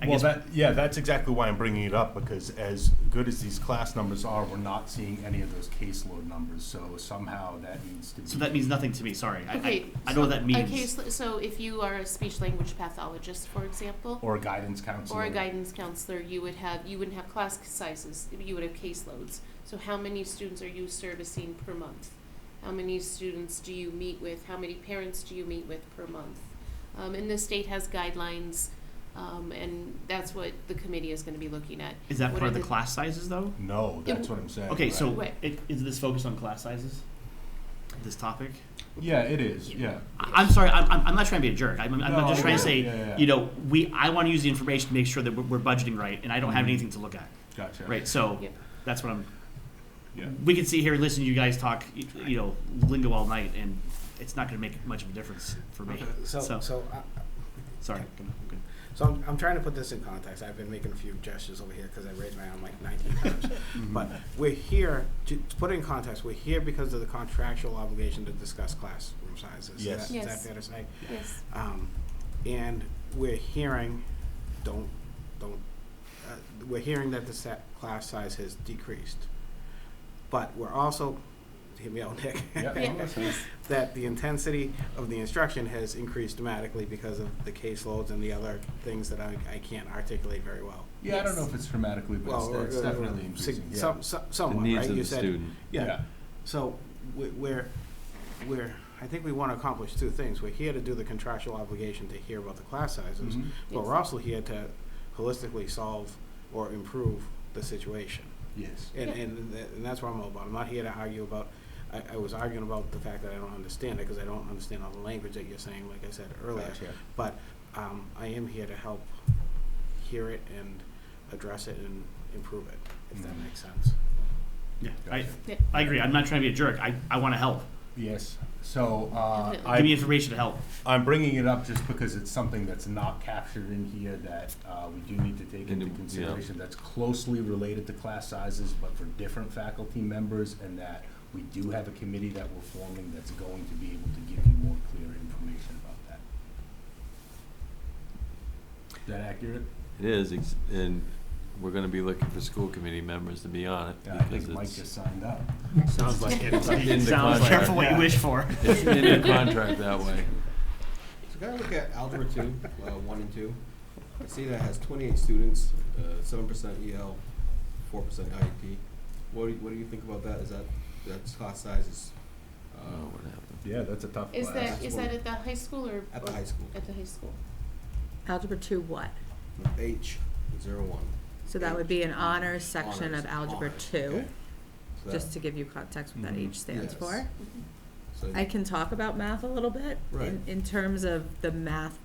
I Well, guess. that's exactly why I'm bringing it up, because as good as these class numbers are, we're not seeing any of those caseload numbers, so somehow that needs to be. So that means nothing to me, sorry. Okay, I know what that means. Okay, so if you are a speech language pathologist, for example, Or a guidance counselor. or a guidance counselor, you wouldn't have class sizes, you would have caseloads. So how many students are you servicing per month? How many students do you meet with? How many parents do you meet with per month? And the state has guidelines, and that's what the committee is gonna be looking at. Is that What part are of the class sizes, though? No, that's what I'm saying. Okay, so Right. is this focused on class sizes? This topic? Yeah, it is, yeah. I'm sorry, I'm not trying to be a jerk. I'm No, just trying to yeah, say, yeah. I want to use the information to make sure that we're budgeting right, and I don't have Mhm. anything to look at. Gotcha. Right, so Yeah. that's what I'm. Yeah. We can sit here and listen to you guys talk, lingo all night, and it's not going to make much of a difference for me. So Sorry. Good. So I'm trying to put this in context. I've been making a few gestures over here because I raised my arm like 19 times. But we're here, to put it in context, we're here because of the contractual obligation to discuss classroom sizes. Yes. Is that Yes. fair to say? Yes. And we're hearing, we're hearing that the class size has decreased. But we're also, hear me out, Nick. Yeah. That the intensity of the instruction has increased dramatically because of the caseloads and the other things that I can't articulate very well. Yeah, I don't know if it's dramatically, but it's definitely increasing, yeah. The Somewhat, needs right? of You the said- student. Yeah, so we're, I think we want to accomplish two things. We're here to do the contractual obligation to hear about the class sizes, Mhm. but we're also here to holistically solve or improve the situation. Yes. And that's what I'm all about. I'm not here to argue about, I was arguing about the fact that I don't understand it because I don't understand all the language that you're saying, like I said earlier. Gotcha. But I am here to help hear it and address it and improve it, if that Mhm. makes sense. Yeah, Gotcha. I agree. I'm not trying to be a jerk. I want to help. Yes, so, Definitely. Give me information to help. I'm bringing it up just because it's something that's not captured in here that we do need to take into Yeah. consideration, that's closely related to class sizes, but for different faculty members, and that we do have a committee that we're forming that's going to be able to give you more clear information about that. Is that accurate? It is, and we're gonna be looking for school committee members to be on it. Yeah, I because think Mike it's- just signed up. Sounds like it. in the Sounds contract. careful what you wish for. It's in the contract that way. So can I look at Algebra 2, 1 and 2? I see that has 28 students, 7% EL, 4% IEP. What do you think about that? Is that class size is Oh, what happened? Yeah, that's a tough Is class. that at the high school or? At the or high school. At the high school. Algebra 2 what? H01. So that would be an honors section Honors, of Algebra honors, 2, okay. So just that- to give you context what that Mhm. H stands Yes. for. so I can talk about math a little bit. Right. In terms of the math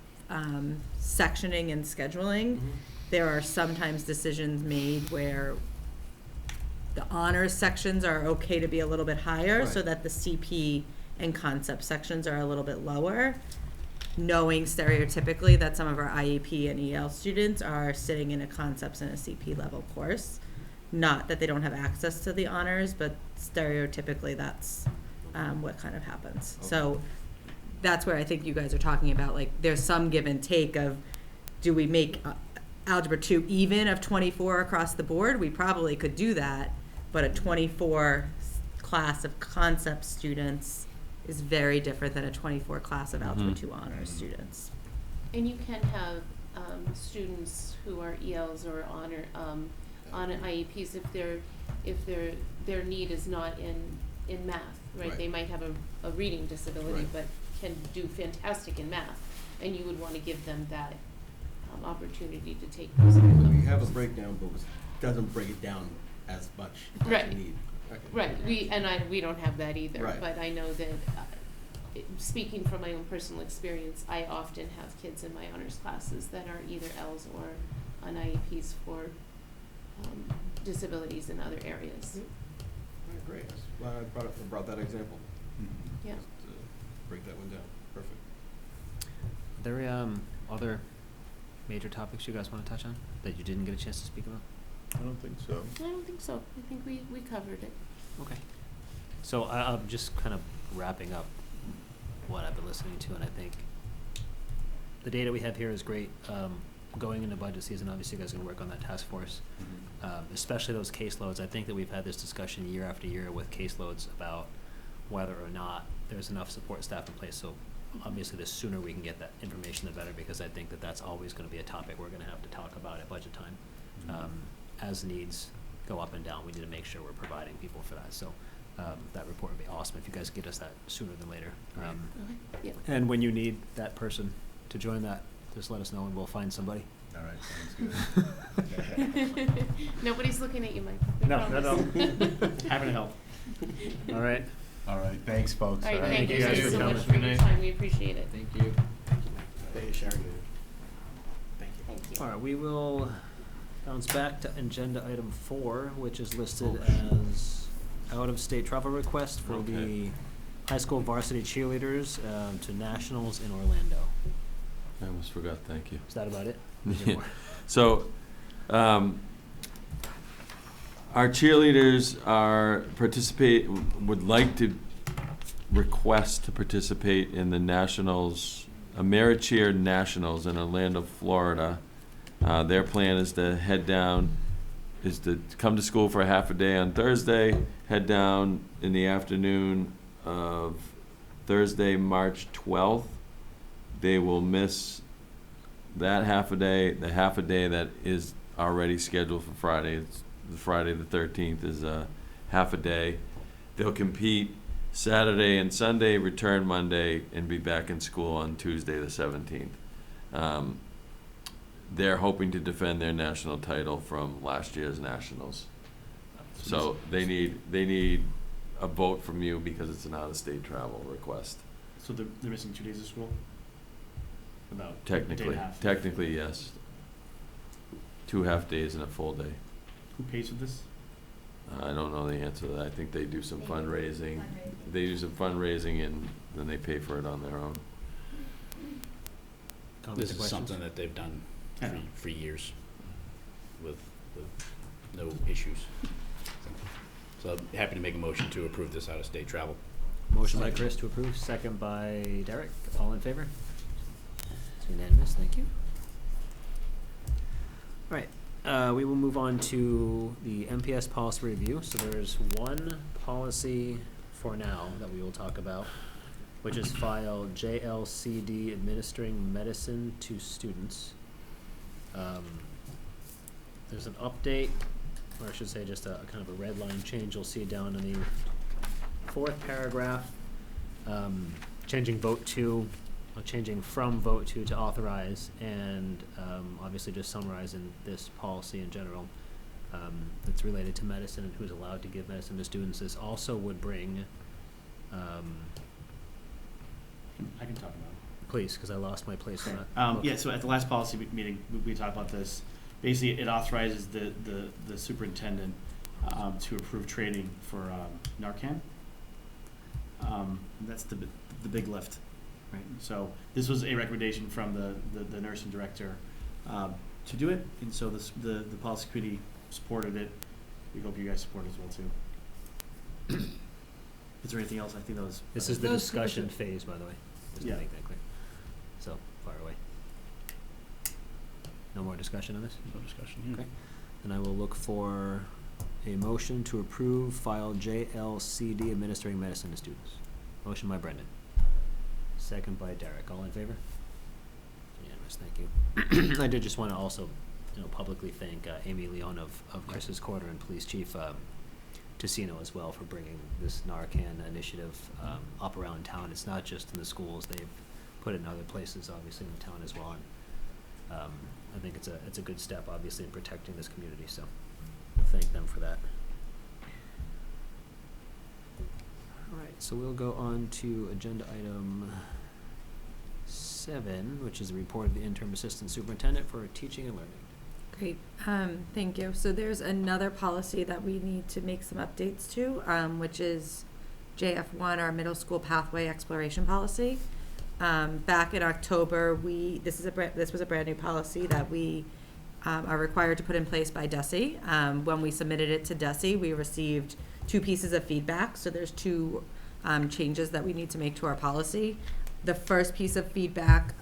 sectioning and scheduling, Mhm. there are sometimes decisions made where the honors sections are okay to be a little bit higher, so Right. that the CP and concept sections are a little bit lower, knowing stereotypically that some of our IEP and EL students are sitting in a concepts and a CP level course. Not that they don't have access to the honors, but stereotypically that's what kind of happens. So that's where I think you guys are talking about, like, there's some give and take of, do we make Algebra 2 even of 24 across the board? We probably could do that, but a 24 class of concept students is very different than a 24 class of Algebra Mhm. 2 honors students. And you can have students who are ELs or on IEPs if their need is not in math, right? Right. They might have a reading disability, Right. but can do fantastic in math, and you would want to give them that opportunity to take those. We have a breakdown, but it doesn't break it down as much as Right. you need. Okay. Right, we don't have that either, Right. but I know that, speaking from my own personal experience, I often have kids in my honors classes that are either Ls or on IEPs for disabilities in other areas. All right, great. That's why I brought that example. Yeah. Just to break that one down. Perfect. Are there other major topics you guys want to touch on that you didn't get a chance to speak about? I don't think so. I don't think so. I think we covered it. Okay. So I'm just kind of wrapping up what I've been listening to, and I think the data we have here is great. Going into budget season, obviously you guys are going to work on that task force, especially those caseloads. I think that we've had this discussion year after year with caseloads about whether or not there's enough support staff in place. So obviously the sooner we can get that information, the better, because I think that that's always going to be a topic we're going to have to talk about at budget time. As needs go up and down, we need to make sure we're providing people for that. So that report would be awesome if you guys get us that sooner than later. Okay. Yeah. And when you need that person to join that, just let us know and we'll find somebody. All right, sounds good. Nobody's looking at you, Mike. No, Happy to help. All right. All right, thanks, folks. All right, All thank you you guys guys for so coming. much for your time. We appreciate it. Thank you. Thank you, Sharon. Thank you. Thank you. All right, we will bounce back to agenda item 4, which is listed as out-of-state travel request for the Okay. high school varsity cheerleaders to nationals in Orlando. I almost forgot, thank you. Is that about it? Is there Yeah. more? So, our cheerleaders would like to request to participate in the nationals, AmeriCheer Nationals in Orlando, Florida. Their plan is to come to school for a half a day on Thursday, head down in the afternoon of Thursday, March 12th. They will miss that half a day. The half a day that is already scheduled for Friday, it's Friday the 13th, is a half a day. They'll compete Saturday and Sunday, return Monday, and be back in school on Tuesday the 17th. They're hoping to defend their national title from last year's nationals. So they need a vote from you because it's an out-of-state travel request. So they're missing 2 days of school? About a day and Technically, a half. technically, yes. 2 half days and a full day. Who pays for this? I don't know the answer to that. I think they do some fundraising. They do some fundraising and then they pay for it on their own. Comments This or is questions? something that they've done Yeah. for years with no issues. So I'm happy to make a motion to approve this out-of-state travel. Motion by Chris to approve, second by Derek. All in favor? It's unanimous, thank you. All right, we will move on to the MPS policy review. So there's one policy for now that we will talk about, which is file JLCD administering medicine to students. There's an update, or I should say just a kind of a red line change you'll see down in the 4th paragraph. changing changing from vote to authorize, and obviously just summarizing this policy in general that's related to medicine and who's allowed to give medicine to students. This also would bring, I can talk about it. please, because I lost my place on that. Yeah, so at the last policy meeting, we talked about this. Basically, it authorizes the superintendent to approve training for Narcan. That's the big lift, right? So this was a recommendation from the nursing director to do it, and so the policy committee supported it. We hope you guys support it as well too. Is there anything else? I think that was. This is the Those discussion phase, by the way, just Yeah. to make that clear. So, far away. No more discussion on this? No discussion here. Okay. Then I will look for a motion to approve file JLCD administering medicine to students. Motion by Brendan. Second by Derek. All in favor? Unanimous, thank you. I did just want to also, publicly thank Amy Leon of Chris's Quarter and Police Chief Tessino as well for bringing this Narcan initiative up around town. It's not just in the schools; they've put it in other places, obviously in the town as well. And I think it's a good step, obviously, in protecting this community. So, thank them for that. All right, so we'll go on to agenda item 7, which is the report of the interim assistant superintendent for teaching and learning. Great, thank you. So there's another policy that we need to make some updates to, which is JF1, our middle school pathway exploration policy. Back in October, this was a brand new policy that we are required to put in place by DESE. When we submitted it to DESE, we received 2 pieces of feedback. So there's 2 changes that we need to make to our policy. The first piece of feedback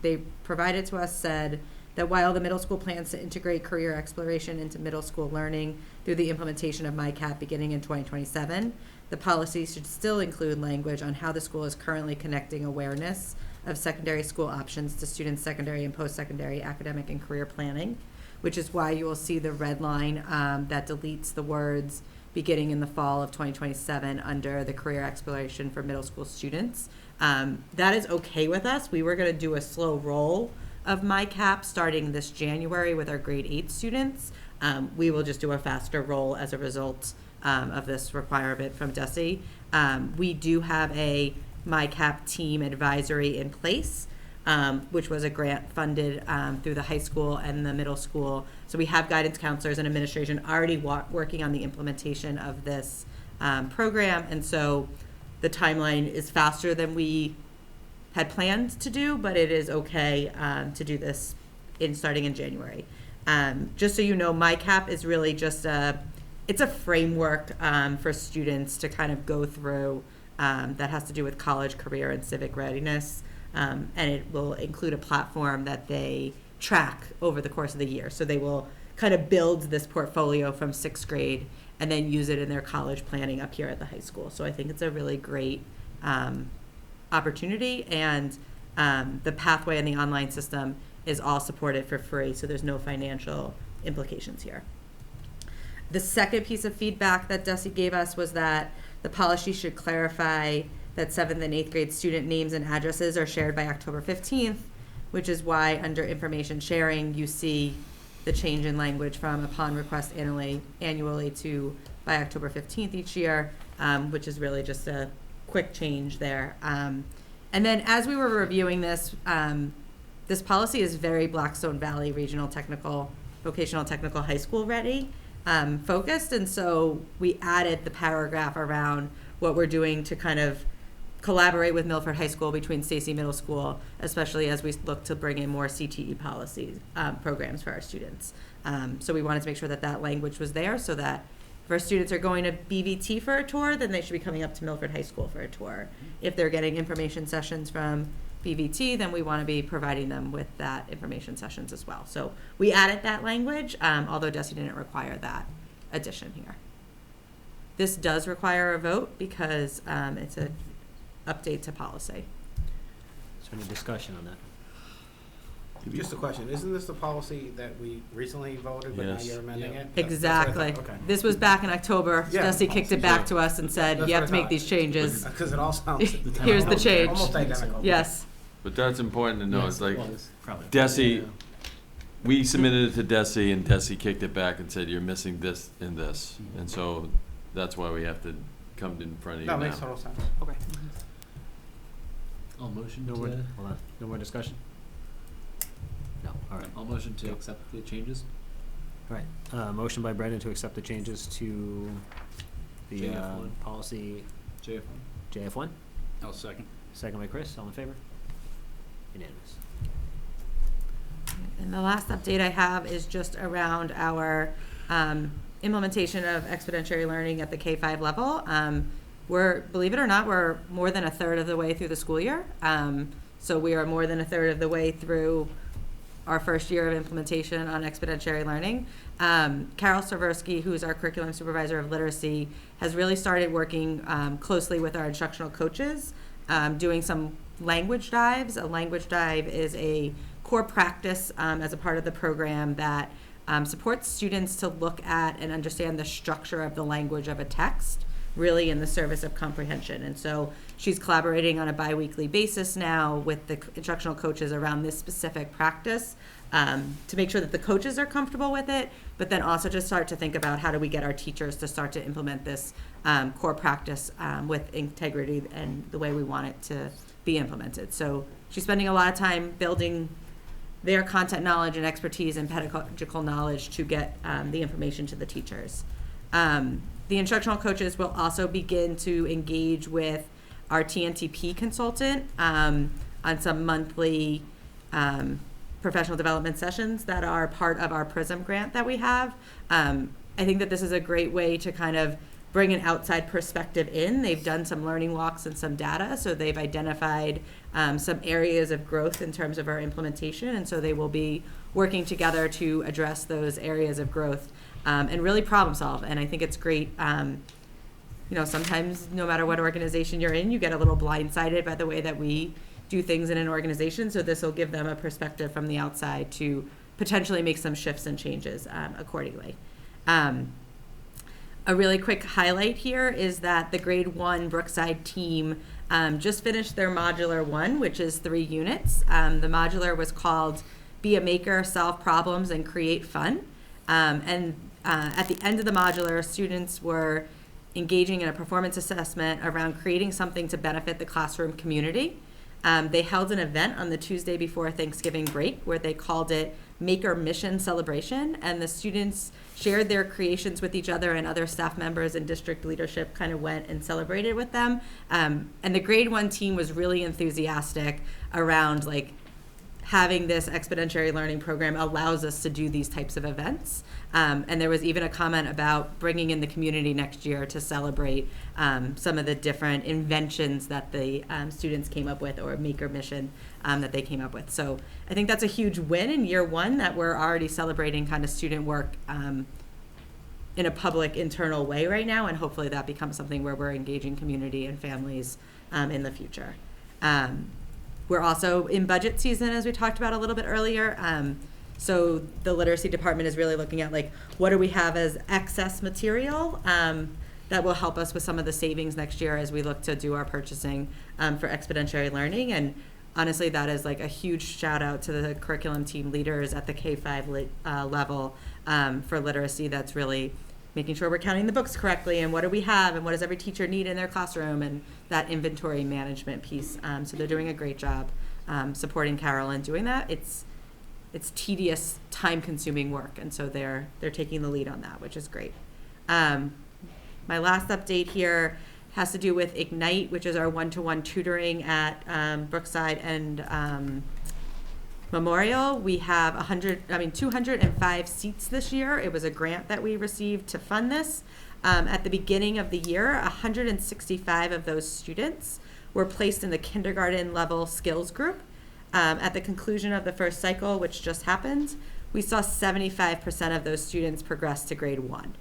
they provided to us said that while the middle school plans to integrate career exploration into middle school learning through the implementation of MyCap beginning in 2027, the policy should still include language on how the school is currently connecting awareness of secondary school options to students' secondary and post-secondary academic and career planning, which is why you will see the red line that deletes the words beginning in the fall of 2027 under the career exploration for middle school students. That is okay with us. We were going to do a slow roll of MyCap starting this January with our grade 8 students. We will just do a faster roll as a result of this requirement from DESE. We do have a MyCap team advisory in place, which was a grant funded through the high school and the middle school. So we have guidance counselors and administration already working on the implementation of this program. And so the timeline is faster than we had planned to do, but it is okay to do this starting in January. Just so you know, MyCap is really just it's a framework for students to kind of go through that has to do with college, career, and civic readiness. And it will include a platform that they track over the course of the year. So they will kind of build this portfolio from 6th grade and then use it in their college planning up here at the high school. So I think it's a really great opportunity, and the pathway and the online system is all supported for free, so there's no financial implications here. The second piece of feedback that DESE gave us was that the policy should clarify that 7th and 8th grade student names and addresses are shared by October 15th, which is why under information sharing you see the change in language from upon request annually to by October 15th each year, which is really just a quick change there. And then as we were reviewing this, this policy is very Blackstone Valley Regional Vocational Technical High School ready focused, and so we added the paragraph around what we're doing to kind of collaborate with Milford High School between Stacy Middle School, especially as we look to bring in more CTE policies, programs for our students. So we wanted to make sure that that language was there so that if our students are going to BVT for a tour, then they should be coming up to Milford High School for a tour. If they're getting information sessions from BVT, then we want to be providing them with that information sessions as well. So we added that language, although DESE didn't require that addition here. This does require a vote because it's an update to policy. Is there any discussion on that? Just a question, isn't this the policy that we recently voted, but now Yes. you're amending Yeah. it? That's what I Exactly. thought, okay. This was back in October. Yeah. Dusty kicked it back to us and said, That's you what have to I make thought. these changes. Because it all sounds. Here's the change. Almost identical. Yes. But that's important to know, Yes, it's like, well, it's probably- Desi, Yeah. we submitted it to Desi, and Desi kicked it back and said, you're missing this and this. And so, that's why we have to come in front of you No, now. makes total sense. Okay. I'll motion No more, to, hold on, no more discussion? No, all right. I'll motion to accept the changes. All right, motion by Brendan to accept the changes to the, JF1. policy JF1. JF1, I'll second. second by Chris, all in favor? Unanimous. And the last update I have is just around our implementation of exponentiary learning at the K-5 level. We're, believe it or not, we're more than a third of the way through the school year. So we are more than a third of the way through our first year of implementation on exponentiary learning. Carol Swiderski, who's our curriculum supervisor of literacy, has really started working closely with our instructional coaches, doing some language dives. A language dive is a core practice as a part of the program that supports students to look at and understand the structure of the language of a text, really in the service of comprehension. And so she's collaborating on a bi-weekly basis now with the instructional coaches around this specific practice to make sure that the coaches are comfortable with it, but then also to start to think about how do we get our teachers to start to implement this core practice with integrity and the way we want it to be implemented. So she's spending a lot of time building their content knowledge and expertise and pedagogical knowledge to get the information to the teachers. The instructional coaches will also begin to engage with our TNTP consultant on some monthly professional development sessions that are part of our PRISM grant that we have. I think that this is a great way to kind of bring an outside perspective in. They've done some learning walks and some data, so they've identified some areas of growth in terms of our implementation, and so they will be working together to address those areas of growth and really problem solve. And I think it's great. Sometimes no matter what organization you're in, you get a little blindsided by the way that we do things in an organization. So this will give them a perspective from the outside to potentially make some shifts and changes accordingly. A really quick highlight here is that the grade 1 Brookside team just finished their modular 1, which is 3 units. The modular was called Be a Maker, Solve Problems, and Create Fun. At the end of the modular, students were engaging in a performance assessment around creating something to benefit the classroom community. They held an event on the Tuesday before Thanksgiving break where they called it Maker Mission Celebration, and the students shared their creations with each other, and other staff members and district leadership kind of went and celebrated with them. And the grade 1 team was really enthusiastic around having this exponentiary learning program allows us to do these types of events. And there was even a comment about bringing in the community next year to celebrate some of the different inventions that the students came up with, or Maker Mission that they came up with. So I think that's a huge win in year 1, that we're already celebrating kind of student work in a public internal way right now, and hopefully that becomes something where we're engaging community and families in the future. We're also in budget season, as we talked about a little bit earlier. So the literacy department is really looking at what do we have as excess material that will help us with some of the savings next year as we look to do our purchasing for exponentiary learning. And honestly, that is a huge shout out to the curriculum team leaders at the K-5 level for literacy. That's really making sure we're counting the books correctly, and what do we have, and what does every teacher need in their classroom, and that inventory management piece. So they're doing a great job supporting Carol in doing that. It's tedious, time-consuming work, and so they're taking the lead on that, which is great. My last update here has to do with Ignite, which is our one-to-one tutoring at Brookside and Memorial. We have 205 seats this year. It was a grant that we received to fund this. At the beginning of the year, 165 of those students were placed in the kindergarten level skills group. At the conclusion of the first cycle, which just happened, we saw 75% of those students progress to grade 1,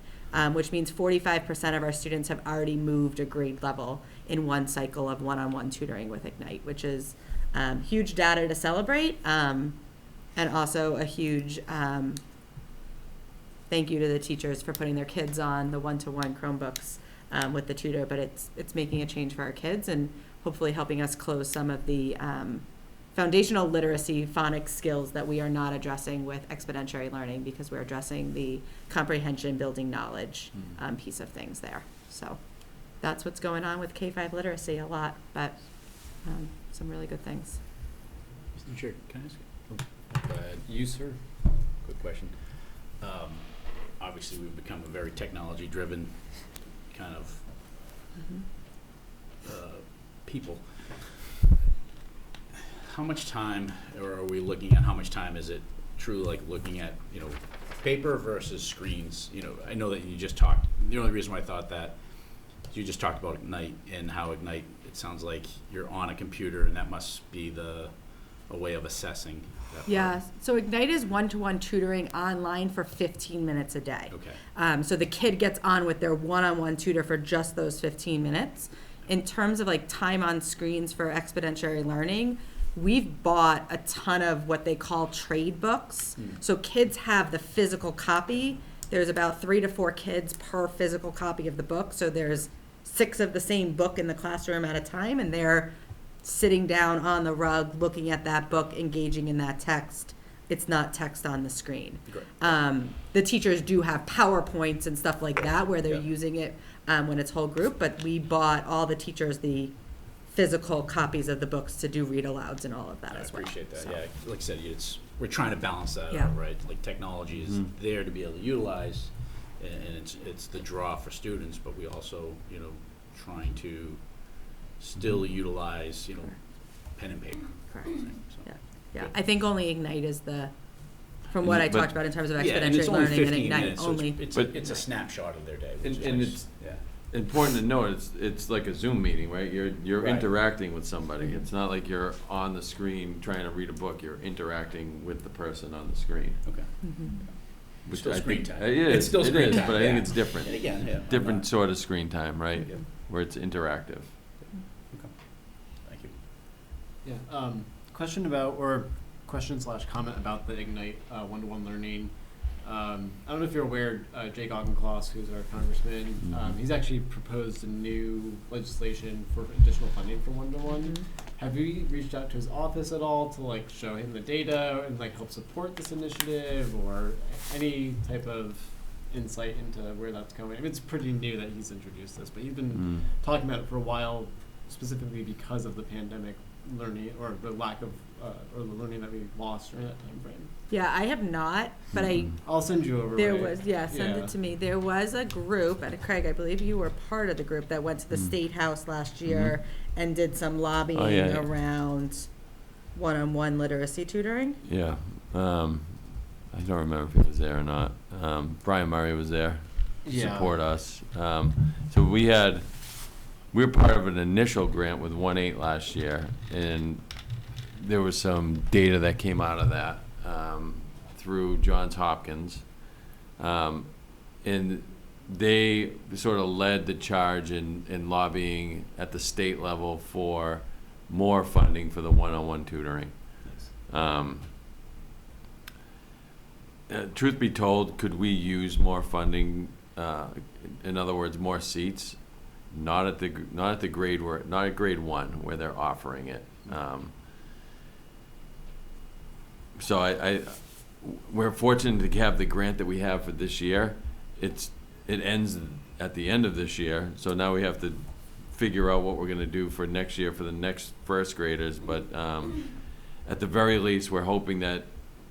which means 45% of our students have already moved a grade level in one cycle of one-on-one tutoring with Ignite, which is huge data to celebrate. And also a huge thank you to the teachers for putting their kids on the one-to-one Chromebooks with the tutor, but it's making a change for our kids and hopefully helping us close some of the foundational literacy phonics skills that we are not addressing with exponentiary learning, because we're addressing the comprehension, building knowledge piece of things there. So that's what's going on with K-5 literacy a lot, but some really good things. Mr. Chair, can I ask? Go ahead. You, sir? Quick question. Obviously, we've become a very technology-driven kind of people. How much time, or are we looking at, how much time is it truly like looking at, paper versus screens? I know that you just talked, the only reason why I thought that, you just talked about Ignite and how Ignite, it sounds like you're on a computer and that must be a way of assessing that Yeah, part. so Ignite is one-to-one tutoring online for 15 minutes a day. Okay. So the kid gets on with their one-on-one tutor for just those 15 minutes. In terms of like time on screens for exponentiary learning, we've bought a ton of what they call trade books. So kids have the physical copy. There's about 3 to 4 kids per physical copy of the book. So there's 6 of the same book in the classroom at a time, and they're sitting down on the rug, looking at that book, engaging in that text. It's not text on the screen. Great. The teachers do have PowerPoints and stuff like that where they're Yeah. using it when it's whole group, but we bought all the teachers the physical copies of the books to do read alouds and all of that I as well. appreciate that, So, yeah. Like I said, we're trying to balance that Yeah. out, right? Like technology is there to be able to utilize, and it's the draw for students, but we also, trying to still utilize, pen and paper. Correct. So. Yeah, Good. I think only Ignite is from what I But- talked about in terms of Yeah, and it's exponentiary only learning and 15 Ignite minutes, so only. it's a snapshot of their day, which And is it's- nice. Important to note, it's like a Zoom meeting, right? You're Right. interacting with somebody. It's not like you're on the screen trying to read a book. You're interacting with the person on the screen. Okay. Which Still I screen think- time. It is, It's still screen time, but I think yeah. it's different. And again, yeah. I'm Different not- sort of screen time, right? Yeah. Where it's interactive. Okay. Thank you. Yeah, question about, or question/comment about the Ignite one-to-one learning. I don't know if you're aware, Jake Auchincloss, who's our congressman, he's actually proposed a new legislation for additional funding for one-to-one. Have you reached out to his office at all to like show him the data and like help support this initiative, or any type of insight into where that's going? I mean, it's pretty new that he's introduced this, but he's been talking about it for a while, specifically because of the pandemic learning, or the lack of or the learning that we lost during that time frame. Yeah, I have not, but I'll send you over. there Ray. was, send it to me. There was a group, and Craig, I believe you were part of the group that went to the State House last year and did some lobbying Oh, yeah. around one-on-one literacy tutoring. Yeah. I don't remember if he was there or not. Brian Murray was there to Yeah. support us. So we were part of an initial grant with 1-8 last year, and there was some data that came out of that through Johns Hopkins. And they sort of led the charge in lobbying at the state level for more funding for the one-on-one tutoring. Truth be told, could we use more funding? In other words, more seats? Not at the grade not at grade 1 where they're offering it. So we're fortunate to have the grant that we have for this year. It ends at the end of this year, so now we have to figure out what we're going to do for next year for the next first graders. But at the very least, we're hoping that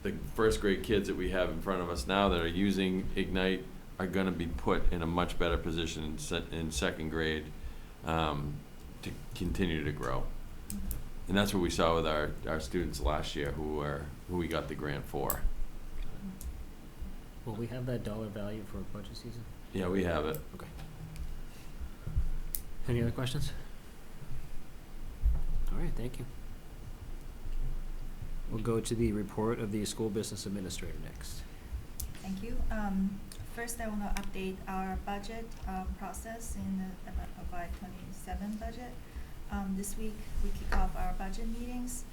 the first grade kids that we have in front of us now that are using Ignite are going to be put in a much better position in second grade to continue to grow. And that's what we saw with our students last year who we got the grant for. Will we have that dollar value for budget season? Yeah, we have it. Okay. Any other questions? All right, thank you. We'll go to the report of the school business administrator next. Thank you. First, I want to update our budget process in the FY '27 budget. This week, we kick off our budget meetings.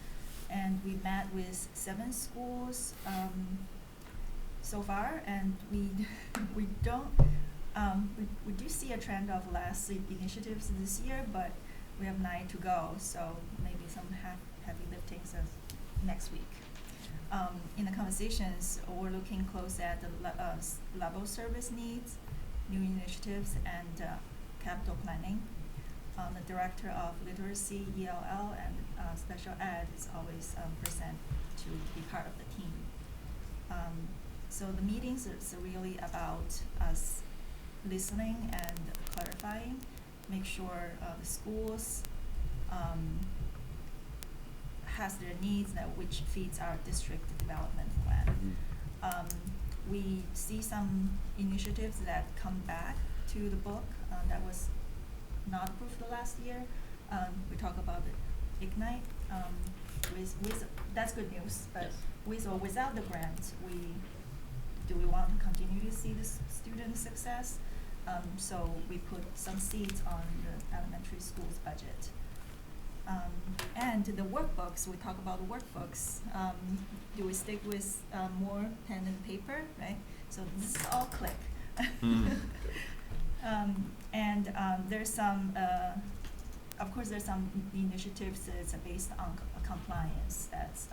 and we met with 7 schools so far, and we we don't we do see a trend of less initiatives this year, but we have 9 to go, so maybe some heavy lifting next week. In the conversations, we're looking close at the level service needs, new initiatives, and capital planning. The director of literacy, ELL, and special ed is always present to be part of the team. So the meetings is really about us listening and clarifying, make sure the schools has their needs that which feeds our district development plan. We see some initiatives that come back to the book that was not approved the last year. We talk about the Ignite. With that's good news, but Yes. with or without the grant, do we want to continue to see this student success? So we put some seeds on the elementary school's budget. And the workbooks, we talk about the workbooks. Do we stick with more pen and paper, right? So this is all click. And there's some, of course, there's some initiatives that's based on compliance. That's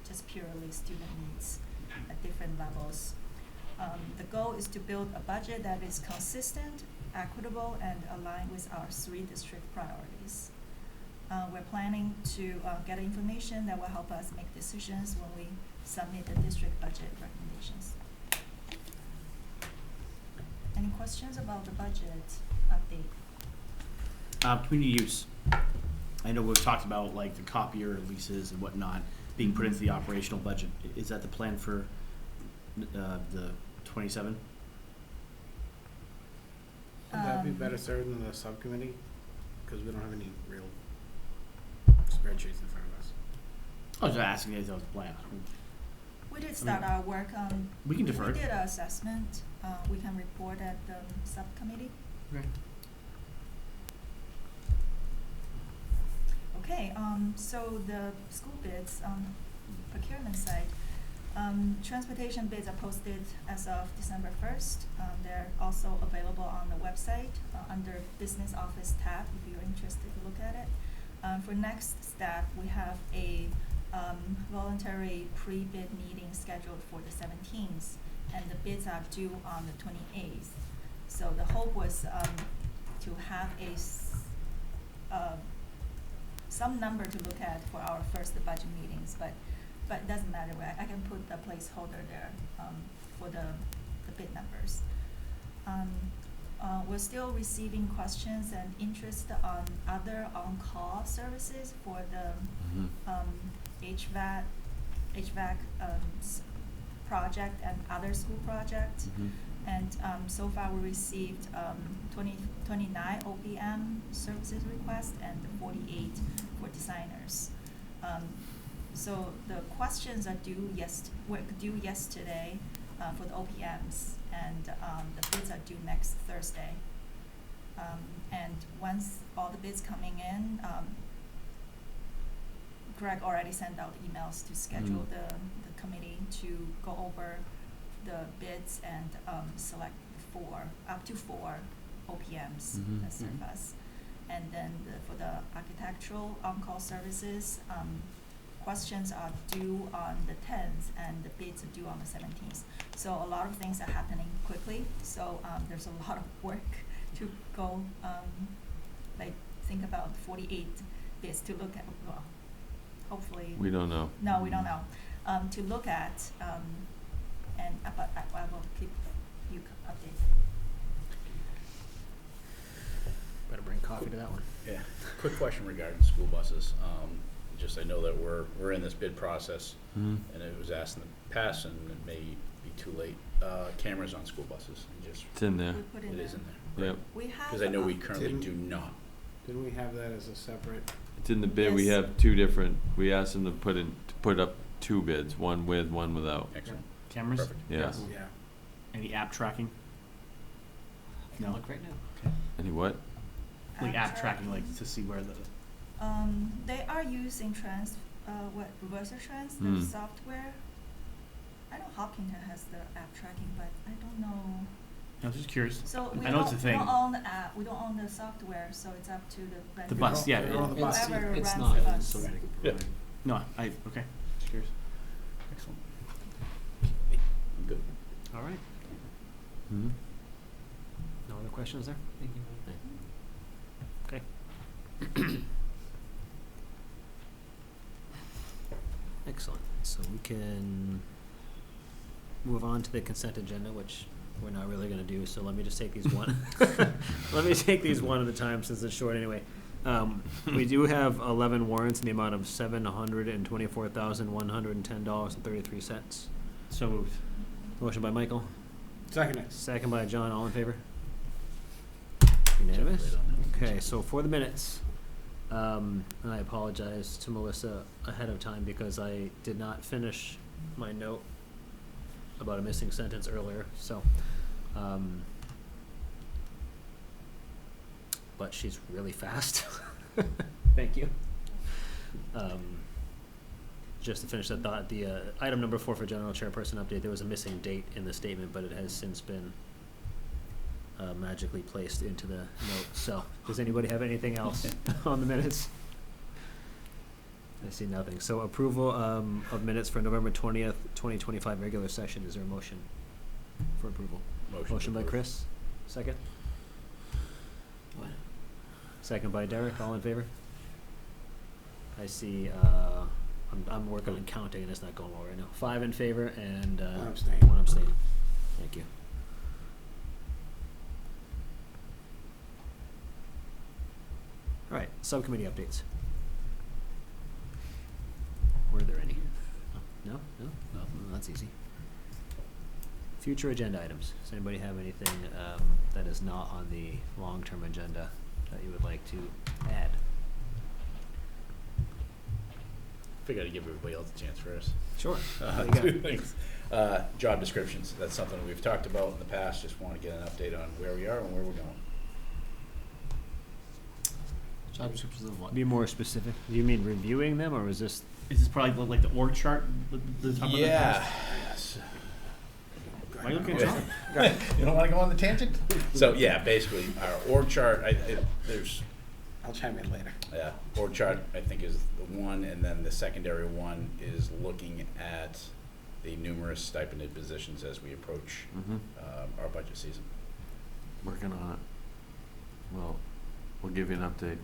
just purely student needs at different levels. The goal is to build a budget that is consistent, equitable, and aligned with our 3 district priorities. We're planning to get information that will help us make decisions when we submit the district budget recommendations. Any questions about the budget update? Community use. I know we've talked about like the copier leases and whatnot being put into the operational budget. Is that the plan for the 27? Would that be better served in the subcommittee? Because we don't have any real spreadsheets in front of us. I was just asking if that was the plan. We did start our work on. We can defer. We did an assessment. We can report at the subcommittee. Okay. Okay, so the school bids on procurement side, transportation bids are posted as of December 1st. They're also available on the website under Business Office tab if you're interested to look at it. For next step, we have a voluntary pre-bid meeting scheduled for the 17th, and the bids are due on the 28th. So the hope was to have some number to look at for our first budget meetings, but it doesn't matter. I can put the placeholder there for the bid numbers. We're still receiving questions and interest on other on-call services for the HVAC project and other school projects. And so far we received 29 OPM services requests and 48 for designers. So the questions are were due yesterday for the OPMs, and the bids are due next Thursday. And once all the bids coming in, Greg already sent out emails to schedule the committee to go over the bids and select up to four OPMs that serve us. And then for the architectural on-call services, questions are due on the 10th and the bids are due on the 17th. So a lot of things are happening quickly. So there's a lot of work to go, think about 48 bids to look at. Well, hopefully. We don't know. No, we don't know. To look at, but I will keep you updated. Better bring coffee to that one. Yeah, quick question regarding school buses. Just I know that we're in this bid process, and it was asked in the past, and it may be too late. Cameras on school buses, and just It's in there. We put it in is there. in there. Yep. We have. Because I know we currently do not. Didn't we have that as a separate? It's in the bid. We Yes. have two different. We asked them to put up two bids, one with, one without. Excellent. Cameras? Perfect. Yeah. Yeah. Any app tracking? I can No. look right now. Any what? Like app tracking, like to see where the. They are using what, Reverser Trends, the Hmm. software. I know Hopkinton has the app tracking, but I don't know. I was just curious. So we I know don't, it's a we thing. don't own the app, we don't own the software, so it's up to the vendor. The bus, yeah. They're on the bus. Whoever It's runs not, the bus. so we can Yeah. provide. No, okay, just curious. Excellent. I'm good. All right. Hmm? No other questions there? Thank you. Okay. Excellent. So we can move on to the consent agenda, which we're not really gonna do, so let me just take these one. Let me take these one at a time since it's short anyway. We do have 11 warrants in the amount of $724,110.33. So moved. Motion by Michael, Second it. second by John, all in favor? Unanimous? Right on that. Okay, so for the minutes, and I apologize to Melissa ahead of time because I did not finish my note about a missing sentence earlier, so, but she's really fast. Thank you. Just to finish that thought, the, item number 4 for general chairperson update, there was a missing date in the statement, but it has since been magically placed into the note. So, does anybody have anything else on the minutes? I see nothing. So, approval of minutes for November 20th, 2025 regular session. Is there a motion for approval? Motion by approved. Chris. Second. What? Second by Derek. All in favor? I see. I'm working on counting and it's not going well right now. 5 in favor and One abstain. 1 abstain. Thank you. All right, subcommittee updates. Were there any? No? No? No. That's easy. Future agenda items. Does anybody have anything that is not on the long-term agenda that you would like to add? Figured I'd give everybody else a chance first. Sure. What do you Two got? things. Job descriptions, that's something we've talked about in the past, just wanna get an update on where we are and where we're going. Job descriptions of what? Be more specific. Do you mean reviewing them, or was this? Is this probably like the org chart? The top of the past? Yes. Why are you looking at John? You don't wanna go on the tangent? So, yeah, basically, our org chart, there's, I'll chime in later. yeah, org chart, I think, is the one, and then the secondary one is looking at the numerous stipended positions as we approach, Mm-hmm. our budget season. Working on it. Well, we'll give you an update.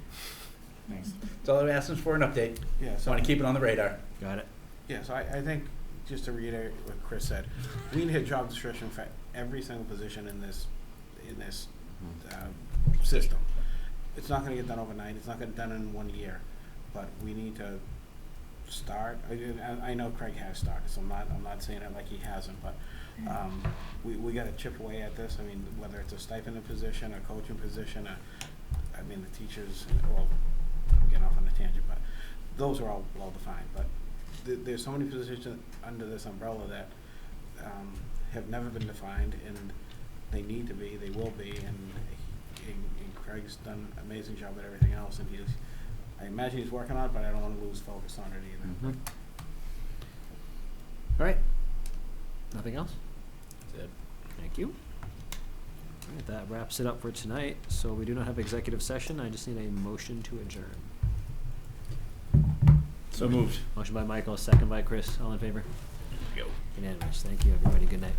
Thanks. That's all I'm asking for, an update. Yeah, so. Wanna keep it on the radar. Got it. Yeah, so I think, just to reiterate what Chris said, we need a job description for every single position in this system. It's not gonna get done overnight, it's not gonna get done in 1 year, but we need to start. I know Craig has started, so I'm not saying it like he hasn't, but we gotta chip away at this. I mean, whether it's a stipended position, a coaching position, I mean, the teachers, well, I'm getting off on a tangent, but those are all well defined, but there's so many positions under this umbrella that have never been defined, and they need to be, they will be, and Craig's done an amazing job at everything else, and I imagine he's working on it, but I don't wanna lose focus on it either. Mm-hmm. All right. Nothing else? That's it. Thank you. All right, that wraps it up for tonight. So we do not have executive session. I just need a motion to adjourn. So moved. Motion by Michael, second by Chris. All in favor? Go. Unanimous. Thank you, everybody. Good night.